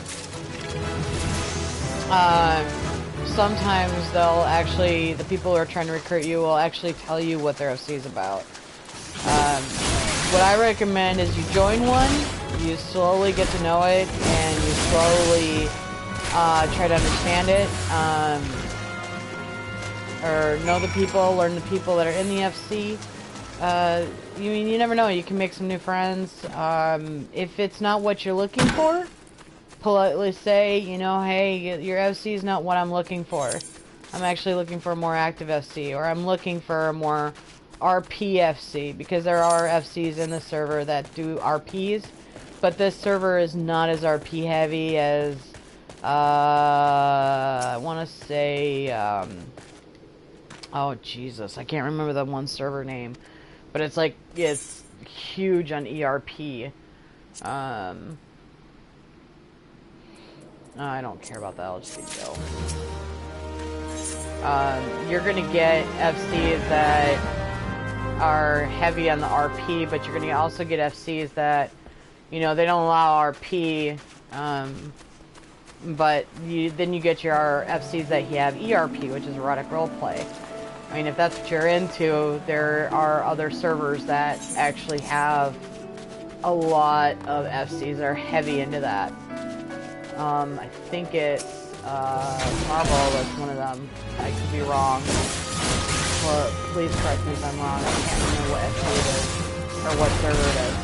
sometimes they'll actually, the people who are trying to recruit you will actually tell you what their FC is about. What I recommend is you join one, you slowly get to know it, and you slowly try to understand it, or know the people, learn the people that are in the FC. You never know, you can make some new friends. If it's not what you're looking for, politely say, you know, hey, your FC is not what I'm looking for. I'm actually looking for a more active FC, or I'm looking for a more RP FC, because there are FCs in the server that do RPs, but this server is not as RP heavy as, I want to say, oh Jesus, I can't remember the one server name, but it's like, it's huge on ERP. I don't care about that, I'll just keep going. You're gonna get FCs that are heavy on the RP, but you're gonna also get FCs that, you know, they don't allow RP, but then you get your FCs that have ERP, which is erotic roleplay. I mean, if that's what you're into, there are other servers that actually have a lot of FCs that are heavy into that. I think it's Marvel that's one of them. I could be wrong. Or please correct me if I'm wrong. I can't remember what FC it is, or what server it is.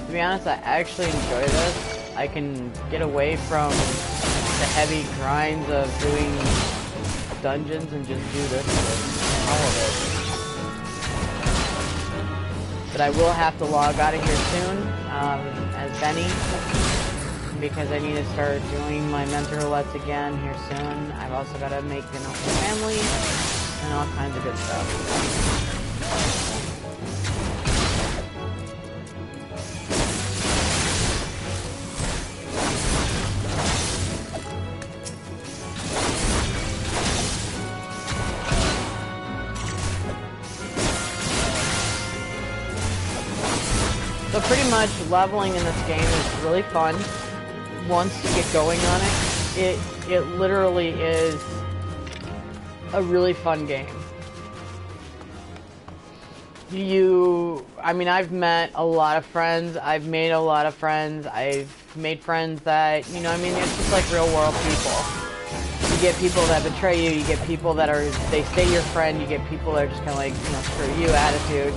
To be honest, I actually enjoy this. I can get away from the heavy grinds of doing dungeons and just do this for all of it. But I will have to log out of here soon, as Benny, because I need to start doing my mentor roulettes again here soon. I've also got to make an open family and all kinds of good stuff. So pretty much leveling in this game is really fun. Once you get going on it, it literally is a really fun game. I mean, I've met a lot of friends, I've made a lot of friends, I've made friends that, you know, I mean, it's just like real world people. You get people that betray you, you get people that are, they say your friend, you get people that are just kind of like, you know, screw you attitude.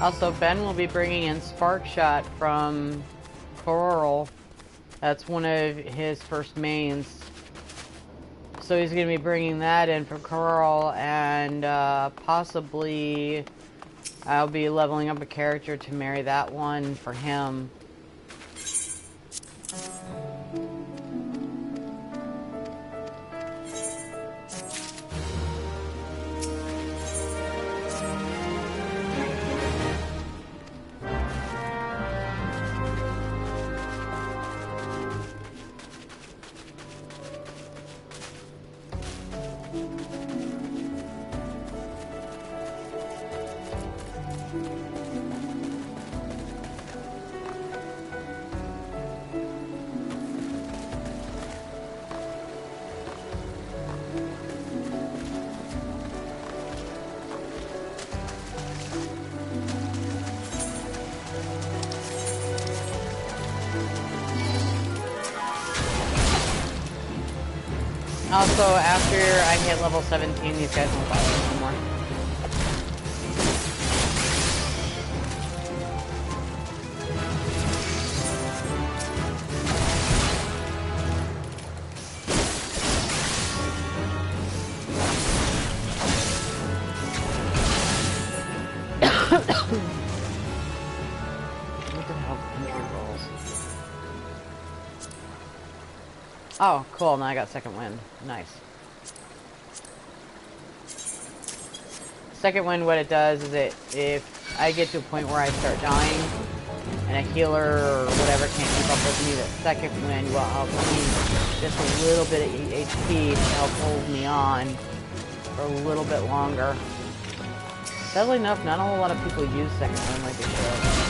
Also, Ben will be bringing in Spark Shot from Coral. That's one of his first mains. So he's going to be bringing that in from Coral, and possibly I'll be leveling up a character to marry that one for him. Also, after I hit level 17, these guys won't bother me anymore. What the hell? Entry rolls. Oh, cool. Now I got second wind. Nice. Second wind, what it does is if I get to a point where I start dying and a healer or whatever can't keep up with me, the second wind will help me just a little bit of HP to help hold me on for a little bit longer. Sadly enough, not a whole lot of people use second wind like they should.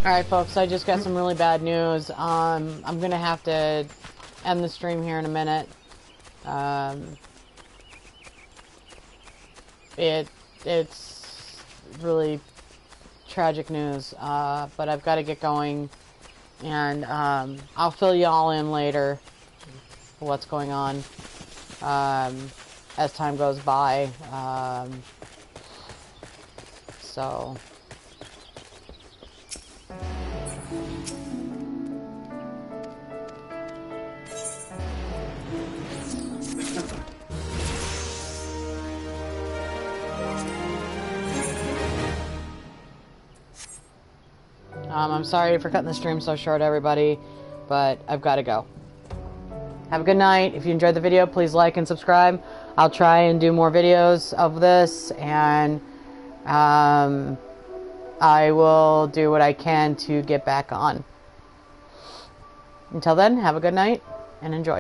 Alright folks, I just got some really bad news. I'm gonna have to end the stream here in a minute. It's really tragic news, but I've got to get going, and I'll fill you all in later for what's going on as time goes by. So... I'm sorry for cutting the stream so short, everybody, but I've got to go. Have a good night. If you enjoyed the video, please like and subscribe. I'll try and do more videos of this, and I will do what I can to get back on. Until then, have a good night and enjoy.